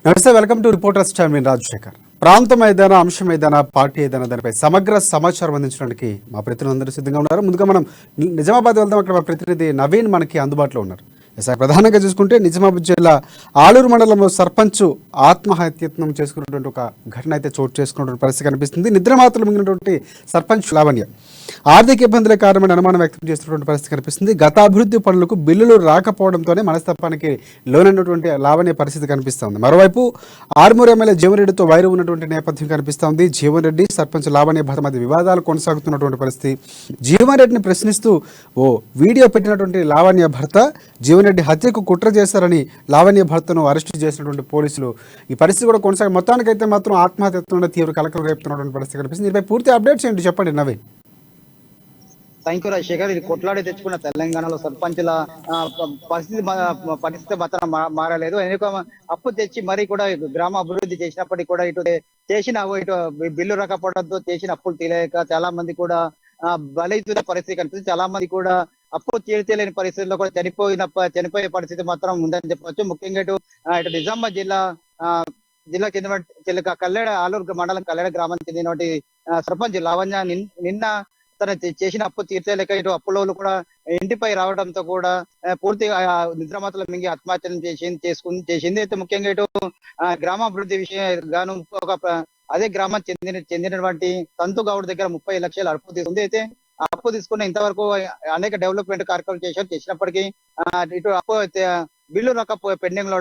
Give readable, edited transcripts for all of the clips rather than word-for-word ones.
నమస్తే, welcome to reporters time. నేను రాజశేఖర్. ప్రాంతం ఏదైనా, అంశం ఏదైనా, పార్టీ ఏదైనా దానిపై సమగ్ర సమాచారం అందించడానికి మా ప్రతినిధులందరూ సిద్ధంగా ఉన్నారు. ముందుగా మనం నిజామాబాద్ వెళ్దాం. అక్కడ మా ప్రతినిధి నవీన్ మనకి అందుబాటులో ఉన్నారు. ప్రధానంగా చూసుకుంటే నిజామాబాద్ జిల్లా ఆలూరు మండలంలో సర్పంచ్ ఆత్మహత్యత్నం చేసుకున్నటువంటి ఒక ఘటన అయితే చోటు చేసుకున్నటువంటి పరిస్థితి కనిపిస్తుంది. నిద్రమాతలు మింగినటువంటి సర్పంచ్ లావణ్య ఆర్థిక ఇబ్బందుల కారణమైన అనుమానం వ్యక్తం చేస్తున్నటువంటి పరిస్థితి కనిపిస్తుంది. గత అభివృద్ధి పనులకు బిల్లులు రాకపోవడంతోనే మనస్తత్వానికి లోనైనటువంటి లావణ్య పరిస్థితి కనిపిస్తోంది. మరోవైపు ఆర్మూర్ ఎమ్మెల్యే జీవన్ రెడ్డితో వైరు ఉన్నటువంటి నేపథ్యం కనిపిస్తోంది. జీవన్ రెడ్డి, సర్పంచ్ లావణ్య భర్త మధ్య వివాదాలు కొనసాగుతున్నటువంటి పరిస్థితి. జీవన్ రెడ్డిని ప్రశ్నిస్తూ ఓ వీడియో పెట్టినటువంటి లావణ్య భర్త జీవన్ రెడ్డి హత్యకు కుట్ర చేశారని లావణ్య భర్తను అరెస్టు చేసినటువంటి పోలీసులు ఈ పరిస్థితి కూడా కొనసాగి మొత్తానికైతే మాత్రం ఆత్మహత్యతో తీవ్ర కలకలం రేపుతున్నటువంటి పరిస్థితి కనిపిస్తుంది. దీనిపై పూర్తి అప్డేట్స్ ఏంటి చెప్పండి నవీన్. Thank you Rajasekhar. ఇది కొట్లాడి తెచ్చుకున్న తెలంగాణలో సర్పంచుల పరిస్థితి మాత్రం మారలేదు. ఎందుకు అప్పు తెచ్చి మరీ కూడా గ్రామ అభివృద్ధి చేసినప్పటికీ కూడా ఇటు బిల్లు రాకపోవడంతో చేసిన అప్పులు తీయలేక చాలా మంది కూడా బలైతున్న పరిస్థితి కనిపిస్తుంది. చాలా మంది కూడా అప్పు తీర్చలేని పరిస్థితుల్లో కూడా చనిపోయే పరిస్థితి మాత్రం ఉందని చెప్పవచ్చు. ముఖ్యంగా ఇటు నిజామాబాద్ జిల్లా చెందిన కల్లెడ ఆలూరు మండలం కల్లెడ గ్రామానికి చెందినటువంటి సర్పంచ్ లావణ్య నిన్న తన చేసిన అప్పు తీర్చలేక ఇటు అప్పులోలు కూడా ఇంటిపై రావడంతో కూడా పూర్తిగా నిద్రమాతలు మింగి ఆత్మహత్యలు చేసింది. అయితే ముఖ్యంగా గ్రామాభివృద్ధి విషయం గాను అదే గ్రామం చెందినటువంటి సంతు గౌడ్ దగ్గర 30 లక్షలు అప్పు తీసుకుంది. అయితే అప్పు తీసుకున్న ఇంతవరకు అనేక డెవలప్మెంట్ కార్యక్రమాలు చేసినప్పటికీ ఇటు అప్పు బిల్లు పెండింగ్ లో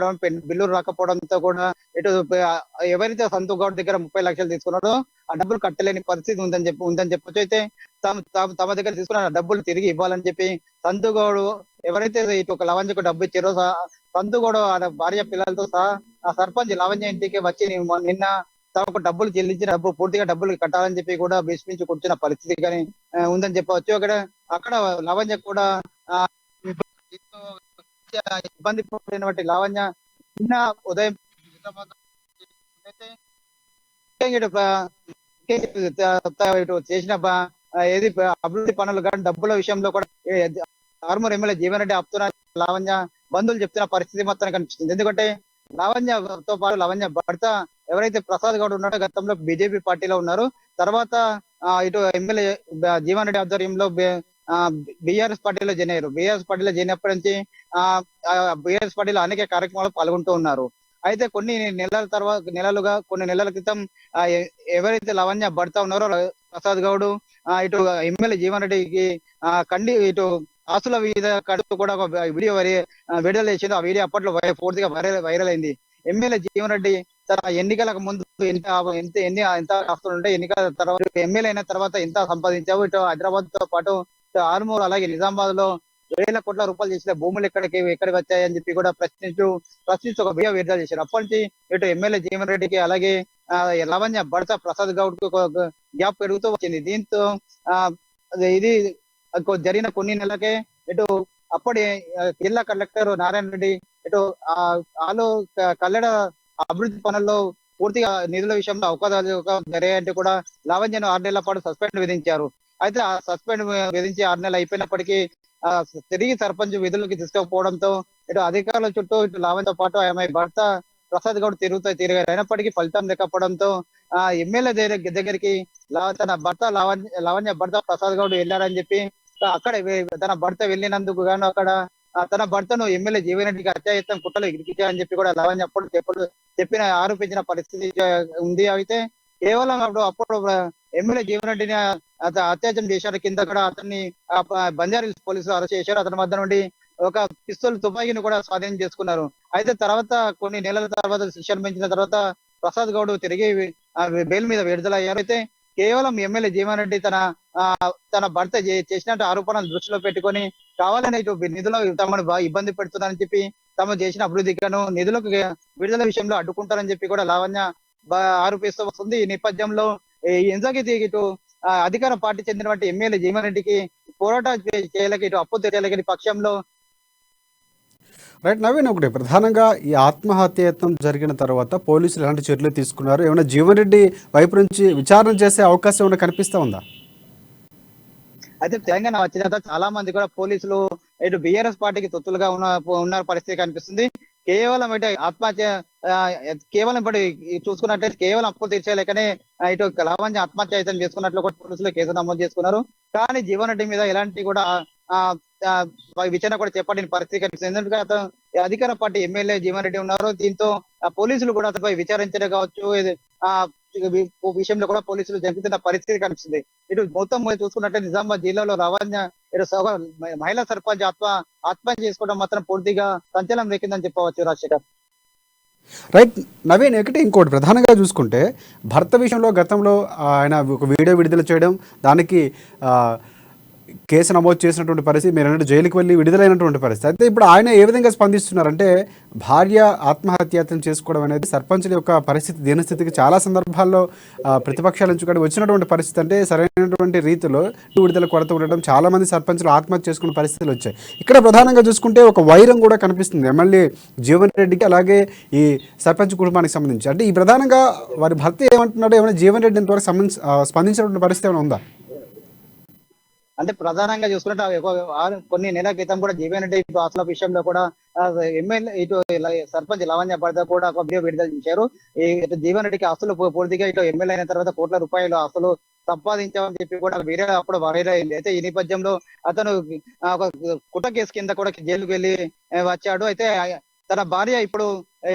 బిల్లు రాకపోవడంతో కూడా ఎవరైతే సంతు గౌడ్ దగ్గర 30 లక్షలు తీసుకున్నాడో ఆ డబ్బులు కట్టలేని పరిస్థితి ఉందని చెప్పొచ్చు. అయితే తమ దగ్గర తీసుకున్న డబ్బులు తిరిగి ఇవ్వాలని చెప్పి సంతు గౌడ్ ఎవరైతే ఒక లవంజకు డబ్బు ఇచ్చారో సంతు గౌడ్ భార్య పిల్లలతో సహా ఆ సర్పంచ్ లవంజ ఇంటికి వచ్చి నిన్న తమకు డబ్బులు చెల్లించిన పూర్తిగా డబ్బులు కట్టాలని చెప్పి కూడా భీష్మించి కూర్చున్న పరిస్థితి కానీ ఉందని చెప్పవచ్చు. అక్కడ లవంజ కూడా ఇబ్బంది పడినటువంటి లావణ్య నిన్న ఉదయం చేసిన ఏది అభివృద్ధి పనులు కానీ డబ్బుల విషయంలో కూడా ఆర్మూర్ ఎమ్మెల్యే జీవన్ రెడ్డి ఆపుతున్న లావణ్య బంధువులు చెప్తున్న పరిస్థితి మొత్తం కనిపిస్తుంది. ఎందుకంటే లావణ్యతో పాటు లావణ్య భర్త ఎవరైతే ప్రసాద్ గౌడ్ ఉన్నాడో గతంలో బీజేపీ పార్టీలో ఉన్నారు. తర్వాత ఇటు ఎమ్మెల్యే జీవన్ రెడ్డి ఆధ్వర్యంలో బీఆర్ఎస్ పార్టీలో జాయిన్ అయ్యారు. బీఆర్ఎస్ పార్టీలో జాయిన్ అయినప్పటి నుంచి బీఆర్ఎస్ పార్టీలో అనేక కార్యక్రమాలు పాల్గొంటూ ఉన్నారు. అయితే కొన్ని నెలల క్రితం ఎవరైతే లవణ్య భర్త ఉన్నారో ప్రసాద్ గౌడ్ ఇటు ఎమ్మెల్యే జీవన్ రెడ్డికి ఆస్తుల మీద కడుతూ కూడా ఒక వీడియో విడుదల చేసింది. ఆ వీడియో అప్పట్లో పూర్తిగా వైరల్ అయింది. ఎమ్మెల్యే జీవన్ రెడ్డి తన ఎన్నికలకు ముందు ఎంత ఆస్తులు ఉంటే ఎన్నికల తర్వాత ఎమ్మెల్యే అయిన తర్వాత ఎంత సంపాదించావు, ఇటు హైదరాబాద్ తో పాటు ఆర్మూర్ అలాగే నిజామాబాద్ లో వేల కోట్ల రూపాయలు చేసిన భూములు ఎక్కడికి వచ్చాయని చెప్పి కూడా ప్రశ్నిస్తూ ఒక వీడియో విడుదల చేశారు. అప్పటి నుంచి ఇటు ఎమ్మెల్యే జీవన్ రెడ్డికి అలాగే లవణ్య భర్త ప్రసాద్ గౌడ్ కు గ్యాప్ పెరుగుతూ వచ్చింది. దీంతో ఇది జరిగిన కొన్ని నెలలకే అప్పటి జిల్లా కలెక్టర్ నారాయణ రెడ్డి కల్లెడ అభివృద్ధి పనుల్లో పూర్తిగా నిధుల విషయంలో అవకాశాలు జరిగాయంటే కూడా లావణ్యను 6 నెలల పాటు సస్పెండ్ విధించారు. అయితే ఆ సస్పెండ్ విధించి 6 నెలలు అయిపోయినప్పటికీ తిరిగి సర్పంచ్ విధులకి తీసుకుపోవడంతో అధికారుల చుట్టూ లావణ్యతో పాటు ఆమె భర్త ప్రసాద్ గౌడ్ తిరిగారు. అయినప్పటికీ ఫలితం లేకపోవడంతో ఎమ్మెల్యే దగ్గరికి తన భర్త లావణ్య భర్త ప్రసాద్ గౌడ్ వెళ్ళారని చెప్పి అక్కడ తన భర్త వెళ్ళినందుకు గాను అక్కడ తన భర్తను ఎమ్మెల్యే జీవన్ రెడ్డికి హత్యాయత్నం కుట్రలు ఇరికించారని చెప్పి కూడా లావణ్య అప్పుడు ఆరోపించిన పరిస్థితి ఉంది. అయితే కేవలం అప్పుడు ఎమ్మెల్యే జీవన్ రెడ్డిని అత్యాచారం చేశారు. కింద కూడా అతన్ని బంజారాహిల్స్ పోలీసులు అరెస్ట్ చేశారు. అతని వద్ద నుండి ఒక పిస్తోల్ తుపాకీని కూడా స్వాధీనం చేసుకున్నారు. అయితే తర్వాత కొన్ని నెలల తర్వాత శిక్ష అనుభవించిన తర్వాత ప్రసాద్ గౌడ్ తిరిగి బెయిల్ మీద విడుదలయ్యారు. అయితే కేవలం ఎమ్మెల్యే జీవన్ రెడ్డి తన భర్త చేసినట్టు ఆరోపణలు దృష్టిలో పెట్టుకొని కావాలని నిధులు తమను ఇబ్బంది పెడుతున్నారని చెప్పి తాము చేసిన అభివృద్ధిగాను నిధులకు విడుదల విషయంలో అడ్డుకుంటారని చెప్పి కూడా లావణ్య ఆరోపిస్తూ వస్తుంది. ఈ నేపథ్యంలో ఇటు అధికార పార్టీ చెందినటువంటి ఎమ్మెల్యే జీవన్ రెడ్డికి పోరాటం చేయలేక అప్పు తెచ్చలేకని పక్షంలో రైట్ నవీన్, ఒకటి ప్రధానంగా ఈ ఆత్మహత్యయత్నం జరిగిన తర్వాత పోలీసులు ఎలాంటి చర్యలు తీసుకున్నారు? ఏమైనా జీవన్ రెడ్డి వైపు నుంచి విచారణ చేసే అవకాశం ఏమైనా కనిపిస్తా ఉందా? అయితే తెలంగాణ వచ్చిన తర్వాత చాలా మంది కూడా పోలీసులు బీఆర్ఎస్ పార్టీకి తొత్తులుగా ఉన్న పరిస్థితి కనిపిస్తుంది. కేవలం ఆత్మహత్య ఆ, కేవలం ఇప్పుడు చూసుకున్నట్లయితే కేవలం అప్పులు తీర్చేయలేకనే ఇటు లావణ్య ఆత్మహత్య చేసుకున్నట్లు కూడా పోలీసులు కేసు నమోదు చేసుకున్నారు. కానీ జీవన్ రెడ్డి మీద ఎలాంటి కూడా ఆ ఆ, విచారణ కూడా చేపట్టిన పరిస్థితి కనిపిస్తుంది. ఎందుకంటే అతను అధికార పార్టీ ఎమ్మెల్యే జీవన్ రెడ్డి ఉన్నారు. దీంతో పోలీసులు కూడా అతనిపై విచారించడం కావచ్చు, ఆ విషయంలో కూడా పోలీసులు జరుగుతున్న పరిస్థితి కనిపిస్తుంది. ఇటు మొత్తం మీద చూసుకున్నట్టే నిజామాబాద్ జిల్లాలో లావణ్య ఇటు మహిళా సర్పంచ్ ఆత్మహత్య చేసుకోవడం మాత్రం పూర్తిగా సంచలనం రేకిందని చెప్పవచ్చు రాజశేఖర్. రైట్ నవీన్, ఒకటి ఇంకోటి ప్రధానంగా చూసుకుంటే భర్త విషయంలో గతంలో ఆయన ఒక వీడియో విడుదల చేయడం, దానికి కేసు నమోదు చేసినటువంటి పరిస్థితి, మీరు అన్నట్టు జైలుకి వెళ్ళి విడుదలైనటువంటి పరిస్థితి. అయితే ఇప్పుడు ఆయన ఏ విధంగా స్పందిస్తున్నారంటే భార్య ఆత్మహత్యాయత్నం చేసుకోవడం అనేది సర్పంచుల యొక్క పరిస్థితి దీనస్థితికి చాలా సందర్భాల్లో ప్రతిపక్షాల నుంచి కూడా వచ్చినటువంటి పరిస్థితి. అంటే సరైనటువంటి రీతిలో విడుదల కొరత ఉండడం, చాలామంది సర్పంచులు ఆత్మహత్య చేసుకునే పరిస్థితులు వచ్చాయి. ఇక్కడ ప్రధానంగా చూసుకుంటే ఒక వైరం కూడా కనిపిస్తుంది ఎమ్మెల్యే జీవన్ రెడ్డికి, అలాగే ఈ సర్పంచ్ కుటుంబానికి సంబంధించి. అంటే ఈ ప్రధానంగా వారి భర్త ఏమంటున్నాడో, ఏమైనా జీవన్ రెడ్డి ఇంతవరకు స్పందించినటువంటి పరిస్థితి ఏమైనా ఉందా? అంటే ప్రధానంగా చూసుకుంటే కొన్ని నెలల క్రితం కూడా జీవన్ రెడ్డి ఆస్తుల విషయంలో కూడా ఎమ్మెల్యే ఇటు సర్పంచ్ లావణ్య భర్త కూడా ఒక వీడియో విడుదల చేశారు. ఇటు జీవన్ రెడ్డికి ఆస్తులు పూర్తిగా ఇటు ఎమ్మెల్యే అయిన తర్వాత కోట్ల రూపాయలు ఆస్తులు సంపాదించామని చెప్పి కూడా వేరే అప్పుడు వైరల్ అయింది. అయితే ఈ నేపథ్యంలో అతను ఒక కుట్ర కేసు కింద కూడా జైలుకు వెళ్ళి వచ్చాడు. అయితే తన భార్య ఇప్పుడు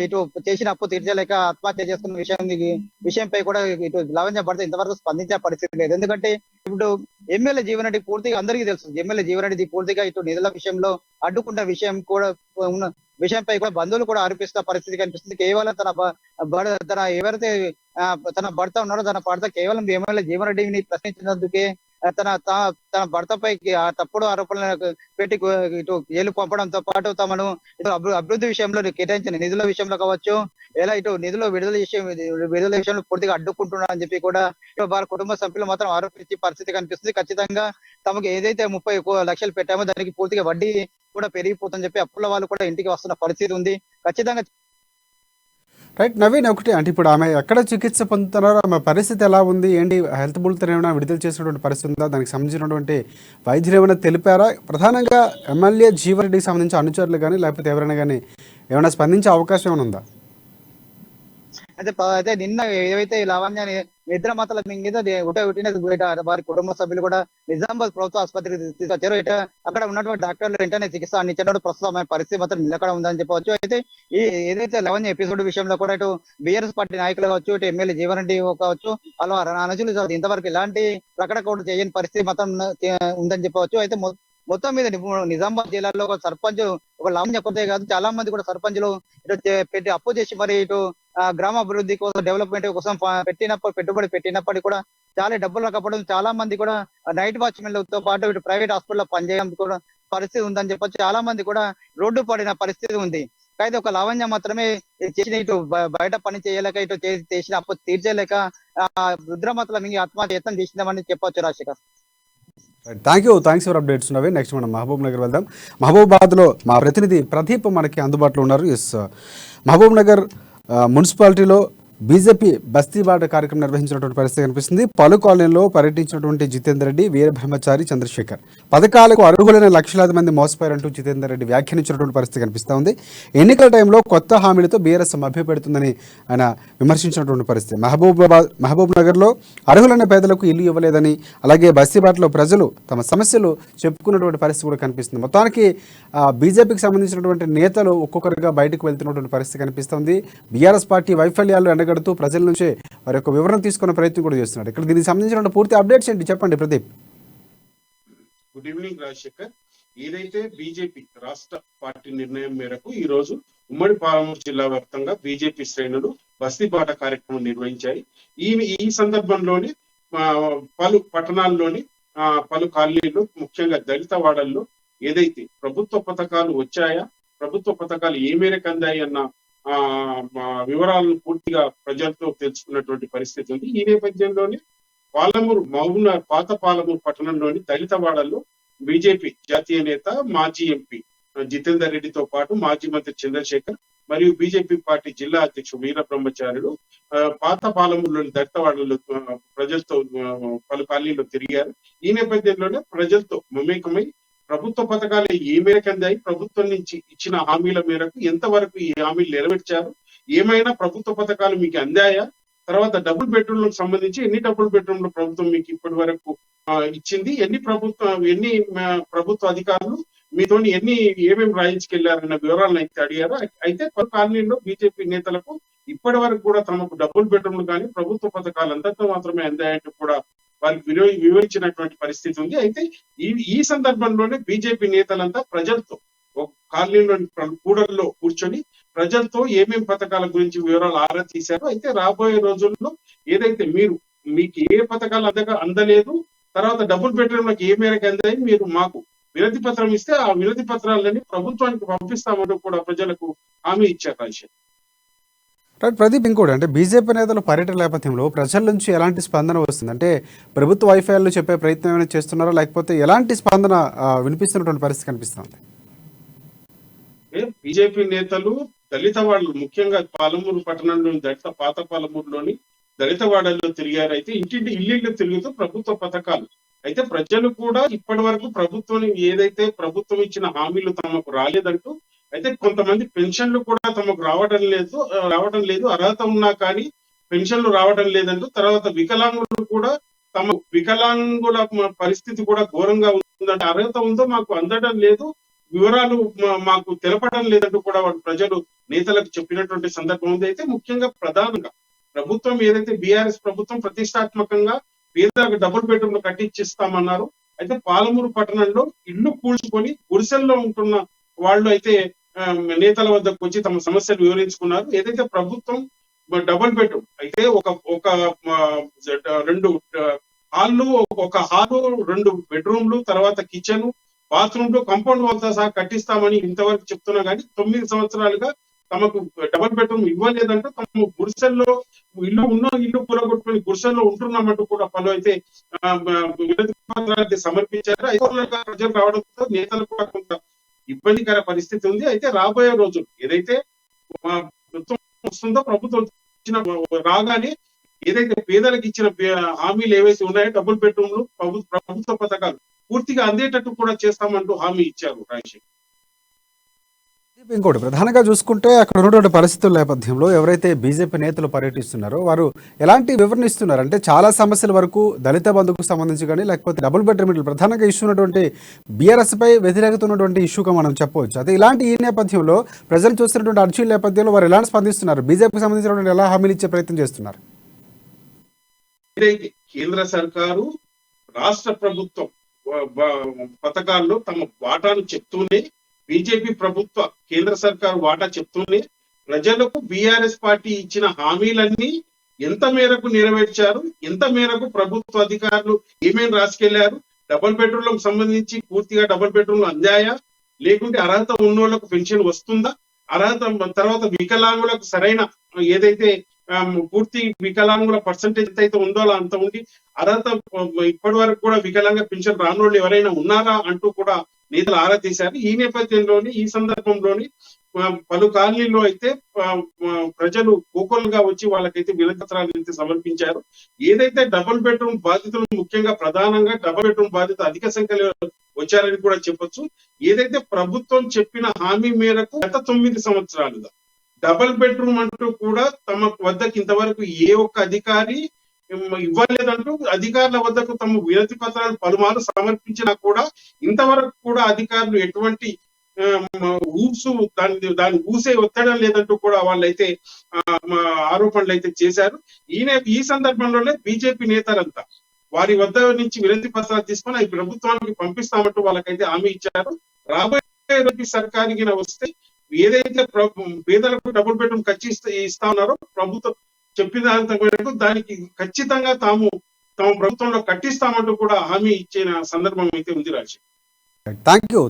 ఇటు చేసిన అప్పు తీర్చలేక ఆత్మహత్య చేసుకున్న విషయంపై కూడా ఇటు లావణ్య భర్త ఇంతవరకు స్పందించే పరిస్థితి లేదు. ఎందుకంటే ఇప్పుడు ఎమ్మెల్యే జీవన్ రెడ్డి పూర్తిగా అందరికీ తెలుసు, ఎమ్మెల్యే జీవన్ రెడ్డి పూర్తిగా ఇటు నిధుల విషయంలో అడ్డుకున్న విషయం కూడా ఉన్న విషయంపై కూడా బంధువులు కూడా ఆరోపిస్తున్న పరిస్థితి కనిపిస్తుంది. కేవలం తన ఎవరైతే తన భర్త ఉన్నారో తన భర్త కేవలం ఎమ్మెల్యే జీవన్ రెడ్డిని ప్రశ్నించినందుకే తన భర్తపై తప్పుడు ఆరోపణలు పెట్టి ఇటు జైలు పంపడంతో పాటు తమను ఇటు అభివృద్ధి విషయంలో కేటాయించిన నిధుల విషయంలో కావచ్చు, ఎలా ఇటు నిధుల విడుదల విషయంలో పూర్తిగా అడ్డుకుంటున్నారని చెప్పి కూడా ఇటు వారి కుటుంబ సభ్యులు మాత్రం ఆరోపించే పరిస్థితి కనిపిస్తుంది. ఖచ్చితంగా తమకు ఏదైతే 30 లక్షలు పెట్టామో దానికి పూర్తిగా వడ్డీ కూడా పెరిగిపోతుందని చెప్పి అప్పుల వాళ్ళు కూడా ఇంటికి వస్తున్న పరిస్థితి ఉంది. ఖచ్చితంగా రైట్ నవీన్, ఒకటి అంటే ఇప్పుడు ఆమె ఎక్కడ చికిత్స పొందుతున్నారో, ఆమె పరిస్థితి ఎలా ఉంది, ఏంటి హెల్త్ బులెటిన్ ఏమైనా విడుదల చేసినటువంటి పరిస్థితి ఉందా, దానికి సంబంధించినటువంటి వైద్యులు ఏమైనా తెలిపారా? ప్రధానంగా ఎమ్మెల్యే జీవన్ రెడ్డికి సంబంధించి అనుచరులు కానీ లేకపోతే ఎవరైనా కానీ ఏమైనా స్పందించే అవకాశం ఏమైనా ఉందా? అయితే నిన్న ఏవైతే లావణ్య నిద్ర మాతల మింగిద వారి కుటుంబ సభ్యులు కూడా నిజామాబాద్ ప్రభుత్వ ఆసుపత్రికి తీసుకొచ్చారు. అక్కడ ఉన్నటువంటి డాక్టర్లు వెంటనే చికిత్స అందించినప్పుడు ప్రస్తుతం పరిస్థితి మాత్రం నిలకడ ఉందని చెప్పవచ్చు. అయితే ఈ ఏదైతే లావణ్య ఎపిసోడ్ విషయంలో కూడా ఇటు బీఆర్ఎస్ పార్టీ నాయకులు కావచ్చు, ఇటు ఎమ్మెల్యే జీవన్ రెడ్డి కావచ్చు, అలా అనుచులు ఇంతవరకు ఇలాంటి ప్రకటన కూడా చేయని పరిస్థితి మాత్రం ఉందని చెప్పవచ్చు. అయితే మొత్తం మీద నిజామాబాద్ జిల్లాలో ఒక సర్పంచ్, ఒక లావణ్య కొత్త కాదు, చాలా మంది కూడా సర్పంచులు ఇటు పెట్టి అప్పు చేసి మరి ఇటు గ్రామ అభివృద్ధి కోసం, డెవలప్మెంట్ కోసం పెట్టుబడి పెట్టినప్పటికీ కూడా చాలా డబ్బులు రాకపోవడం, చాలా మంది కూడా నైట్ వాచ్మెన్లతో పాటు ఇటు ప్రైవేట్ హాస్పిటల్లో పనిచేయడం కూడా పరిస్థితి ఉందని చెప్పొచ్చు. చాలా మంది కూడా రోడ్డు పడిన పరిస్థితి ఉంది. అయితే ఒక లావణ్య మాత్రమే చేసిన ఇటు బయట పని చేయలేక, ఇటు చేసిన అప్పు తీర్చలేక రుద్రమతల మింగి ఆత్మహత్య యత్నం చేసిందామని చెప్పొచ్చు Rajasekhar. Thanks for updates Naveen. Next మనం మహబూబ్ నగర్ వెళ్దాం. మహబూబాబాద్లో మా ప్రతినిధి ప్రదీప్ మనకి అందుబాటులో ఉన్నారు. మహబూబ్ నగర్ మున్సిపాలిటీలో బీజేపీ బస్తీబాట కార్యక్రమం నిర్వహించినటువంటి పరిస్థితి కనిపిస్తుంది. పలు కాలనీలో పర్యటించినటువంటి జితేందర్ రెడ్డి, వీరబ్రహ్మచారి, చంద్రశేఖర్ పథకాలకు అర్హులైన లక్షలాది మంది మోసపోయారంటూ జితేందర్ రెడ్డి వ్యాఖ్యానించినటువంటి పరిస్థితి కనిపిస్తూ ఉంది. ఎన్నికల టైంలో కొత్త హామీలతో బీఆర్ఎస్ మభ్యపెడుతుందని ఆయన విమర్శించినటువంటి పరిస్థితి. మహబూబ్ నగర్లో అర్హులైన పేదలకు ఇల్లు ఇవ్వలేదని, అలాగే బస్తీబాటలో ప్రజలు తమ సమస్యలు చెప్పుకున్నటువంటి పరిస్థితి కూడా కనిపిస్తుంది. మొత్తానికి బీజేపీకి సంబంధించినటువంటి నేతలు ఒక్కొక్కరుగా బయటకు వెళ్తున్నటువంటి పరిస్థితి కనిపిస్తుంది. బీఆర్ఎస్ పార్టీ వైఫల్యాలు గడుతూ ప్రజల నుంచి వారి యొక్క వివరణ తీసుకునే ప్రయత్నం కూడా చేస్తున్నారు. ఇక్కడ దీనికి సంబంధించిన పూర్తి అప్డేట్స్ ఏంటి చెప్పండి ప్రదీప్. Good evening Rajasekhar. ఏదైతే బీజేపీ రాష్ట్ర పార్టీ నిర్ణయం మేరకు ఈ రోజు ఉమ్మడి పాలమూరు జిల్లా వ్యాప్తంగా బీజేపీ శ్రేణులు బస్తీబాట కార్యక్రమం నిర్వహించాయి. ఈ సందర్భంలోని పలు పట్టణాల్లోని పలు కాలనీలు, ముఖ్యంగా దళిత వాడల్లో ఏదైతే ప్రభుత్వ పథకాలు వచ్చాయా, ప్రభుత్వ పథకాలు ఏ మేరకు అందాయి అన్న వివరాలను పూర్తిగా ప్రజలతో తెలుసుకున్నటువంటి పరిస్థితి ఉంది. ఈ నేపథ్యంలోనే పాత పాలమూరు పట్టణంలోని దళితవాడల్లో బీజేపీ జాతీయ నేత, మాజీ ఎంపీ జితేందర్ రెడ్డితో పాటు మాజీ మంత్రి చంద్రశేఖర్ మరియు బీజేపీ పార్టీ జిల్లా అధ్యక్షుడు వీరబ్రహ్మచారులు పాత పాలమూరులోని దళితవాడల్లో ప్రజలతో పలు కాలనీలో తిరిగారు. ఈ నేపథ్యంలోనే ప్రజలతో మమేకమై ప్రభుత్వ పథకాలు ఏ మేరకు అందాయి, ప్రభుత్వం నుంచి ఇచ్చిన హామీల మేరకు ఎంతవరకు ఈ హామీలు నెరవేర్చారు, ఏమైనా ప్రభుత్వ పథకాలు మీకు అందాయా? తర్వాత డబుల్ బెడ్రూమ్లకు సంబంధించి ఎన్ని డబుల్ బెడ్రూమ్ల ప్రభుత్వం మీకు ఇప్పటి వరకు ఇచ్చింది? ఎన్ని ప్రభుత్వ అధికారులు మీతోని ఏమేమి రాయించుకెళ్లారన్న వివరాలను అయితే అడిగారు. అయితే పలు కాలనీల్లో బీజేపీ నేతలకు ఇప్పటి వరకు కూడా తమకు డబుల్ బెడ్రూమ్లు కానీ ప్రభుత్వ పథకాలు అంతతో మాత్రమే అందాయంటూ కూడా వారికి వివరించినటువంటి పరిస్థితి ఉంది. అయితే ఈ సందర్భంలోనే బీజేపీ నేతలంతా ప్రజలతో కాలనీలోని కూడల్లో కూర్చొని ప్రజలతో ఏమేం పథకాల గురించి వివరాలు ఆరా తీశారు. అయితే రాబోయే రోజుల్లో ఏదైతే మీకు ఏ పథకాలు అందలేదు, తర్వాత డబుల్ బెడ్రూమ్లకు ఏ మేరకు అందాయి, మీరు మాకు వినతి పత్రం ఇస్తే ఆ వినతి పత్రాలని ప్రభుత్వానికి పంపిస్తామంటూ కూడా ప్రజలకు హామీ ఇచ్చారు. రాజశేఖర్ రైట్ ప్రదీప్, ఇంకోటి అంటే బీజేపీ నేతల పర్యటన నేపథ్యంలో ప్రజల నుంచి ఎలాంటి స్పందన వస్తుంది? అంటే ప్రభుత్వ వైఫల్యాలు చెప్పే ప్రయత్నం ఏమైనా చేస్తున్నారా, లేకపోతే ఎలాంటి స్పందన వినిపిస్తున్నటువంటి పరిస్థితి కనిపిస్తుంది? బీజేపీ నేతలు దళిత వాళ్ళు ముఖ్యంగా పాలమూరు పట్టణంలోని పాత పాలమూరులోని దళిత వాడల్లో తిరిగారు. అయితే ఇల్లు తిరుగుతూ ప్రభుత్వ పథకాలు అయితే ప్రజలు కూడా ఇప్పటి వరకు ఏదైతే ప్రభుత్వం ఇచ్చిన హామీలు తమకు రాలేదంటూ, అయితే కొంతమంది పెన్షన్లు కూడా తమకు రావడం లేదు, అర్హత ఉన్నా కానీ పెన్షన్లు రావడం లేదంటూ, తర్వాత వికలాంగుల పరిస్థితి కూడా ఘోరంగా ఉందంటే, అర్హత ఉందో మాకు అందడం లేదు, వివరాలు మాకు తెలపడం లేదంటూ కూడా వాళ్ళు ప్రజలు నేతలకు చెప్పినటువంటి సందర్భం ఉంది. అయితే ముఖ్యంగా ప్రధానంగా ప్రభుత్వం ఏదైతే బీఆర్ఎస్ ప్రభుత్వం ప్రతిష్టాత్మకంగా పేదలకు డబుల్ బెడ్రూమ్లు కట్టించిస్తామన్నారు. అయితే పాలమూరు పట్టణంలో ఇల్లు కూల్చుకొని గుడిసెల్లో ఉంటున్న వాళ్ళు అయితే నేతల వద్దకు వచ్చి తమ సమస్యలు వివరించుకున్నారు. ఏదైతే ప్రభుత్వం డబుల్ బెడ్రూమ్ అయితే ఒక 2 హాళ్ళు, ఒక హాలు, 2 బెడ్రూమ్లు, తర్వాత కిచెన్, బాత్రూమ్లు, కాంపౌండ్ వాళ్ళతో సహా కట్టిస్తామని ఇంతవరకు చెప్తున్నా కానీ 9 సంవత్సరాలుగా తమకు డబుల్ బెడ్రూమ్ ఇవ్వలేదంటూ తమ గుడిసెల్లో ఇల్లు కూలగొట్టుకుని గుడిసెల్లో ఉంటున్నామంటూ కూడా పలు అయితే వినతి పత్రాలు సమర్పించారు. అయితే ప్రజలు రావడంతో నేతలు కూడా కొంత ఇబ్బందికర పరిస్థితి ఉంది. అయితే రాబోయే రోజులు ఏదైతే వస్తుందో ప్రభుత్వం రాగానే ఏదైతే పేదలకు ఇచ్చిన హామీలు ఏవైతే ఉన్నాయో డబుల్ బెడ్రూమ్లు, ప్రభుత్వ పథకాలు పూర్తిగా అందేటట్టు కూడా చేస్తామంటూ హామీ ఇచ్చారు. రాజశేఖర్ ఇంకోటి ప్రధానంగా చూసుకుంటే అక్కడ ఉన్నటువంటి పరిస్థితుల నేపథ్యంలో ఎవరైతే బీజేపీ నేతలు పర్యటిస్తున్నారో వారు ఎలాంటి వివరణ ఇస్తున్నారు? అంటే చాలా సమస్యల వరకు దళిత బంధుకు సంబంధించి కానీ, లేకపోతే డబుల్ బెడ్రూమ్ ప్రధానంగా ఇష్యూ ఉన్నటువంటి బీఆర్ఎస్ పై వ్యతిరేకత ఉన్నటువంటి ఇష్యూగా మనం చెప్పవచ్చు. అదే ఈ నేపథ్యంలో ప్రజలు చూస్తున్నటువంటి అర్జీల నేపథ్యంలో వారు ఎలాంటి స్పందిస్తున్నారు? బీజేపీకి సంబంధించినటువంటి ఎలా హామీలు ఇచ్చే ప్రయత్నం చేస్తున్నారు? కేంద్ర సర్కారు రాష్ట్ర ప్రభుత్వం పథకాల్లో తమ వాటాను చెప్తూనే, బీజేపీ ప్రభుత్వ కేంద్ర సర్కారు వాటా చెప్తూనే ప్రజలకు బీఆర్ఎస్ పార్టీ ఇచ్చిన హామీలన్నీ ఎంత మేరకు నెరవేర్చారు, ఎంత మేరకు ప్రభుత్వ అధికారులు ఏమేమి రాసుకెళ్లారు, డబుల్ బెడ్రూమ్లకు సంబంధించి పూర్తిగా డబుల్ బెడ్రూమ్లు అందాయా, లేకుంటే అర్హత ఉన్నోళ్లకు పెన్షన్ వస్తుందా, తర్వాత వికలాంగులకు సరైన ఏదైతే పూర్తి వికలాంగుల పర్సంటేజ్ అయితే ఉందో అంత ఉండి అర్హత ఇప్పటి వరకు కూడా వికలాంగ పెన్షన్ రానోళ్ళు ఎవరైనా ఉన్నారా అంటూ కూడా నేతలు ఆరా తీశారు. ఈ నేపథ్యంలోని ఈ సందర్భంలోని పలు కాలనీల్లో అయితే ప్రజలు కోకొల్లుగా వచ్చి వాళ్ళకైతే వినతి పత్రాలు అయితే సమర్పించారు. ఏదైతే డబుల్ బెడ్రూమ్ బాధితులు ముఖ్యంగా ప్రధానంగా డబుల్ బెడ్రూమ్ బాధితులు అధిక సంఖ్యలో వచ్చారని కూడా చెప్పొచ్చు. ఏదైతే ప్రభుత్వం చెప్పిన హామీ మేరకు గత 9 సంవత్సరాలుగా డబుల్ బెడ్రూమ్ అంటూ కూడా తమ వద్దకు ఇంతవరకు ఏ ఒక్క అధికారి ఇవ్వలేదంటూ అధికారుల వద్దకు తమ వినతి పత్రాలు పలుమార్లు సమర్పించినా కూడా ఇంతవరకు కూడా అధికారులు ఎటువంటి దాన్ని ఊసే ఒత్తడం లేదంటూ కూడా వాళ్ళైతే ఆరోపణలు అయితే చేశారు. ఈ సందర్భంలోనే బీజేపీ నేతలంతా వారి వద్ద నుంచి వినతి పత్రాలు తీసుకొని అవి ప్రభుత్వానికి పంపిస్తామంటూ వాళ్ళకైతే హామీ ఇచ్చారు. రాబోయే సర్కారికి వస్తే ఏదైతే పేదలకు డబుల్ బెడ్రూమ్ ఇస్తా ఉన్నారో ప్రభుత్వం చెప్పిన మేరకు దానికి ఖచ్చితంగా తమ ప్రభుత్వంలో కట్టిస్తామంటూ కూడా హామీ ఇచ్చిన సందర్భం అయితే ఉంది. Rajasekhar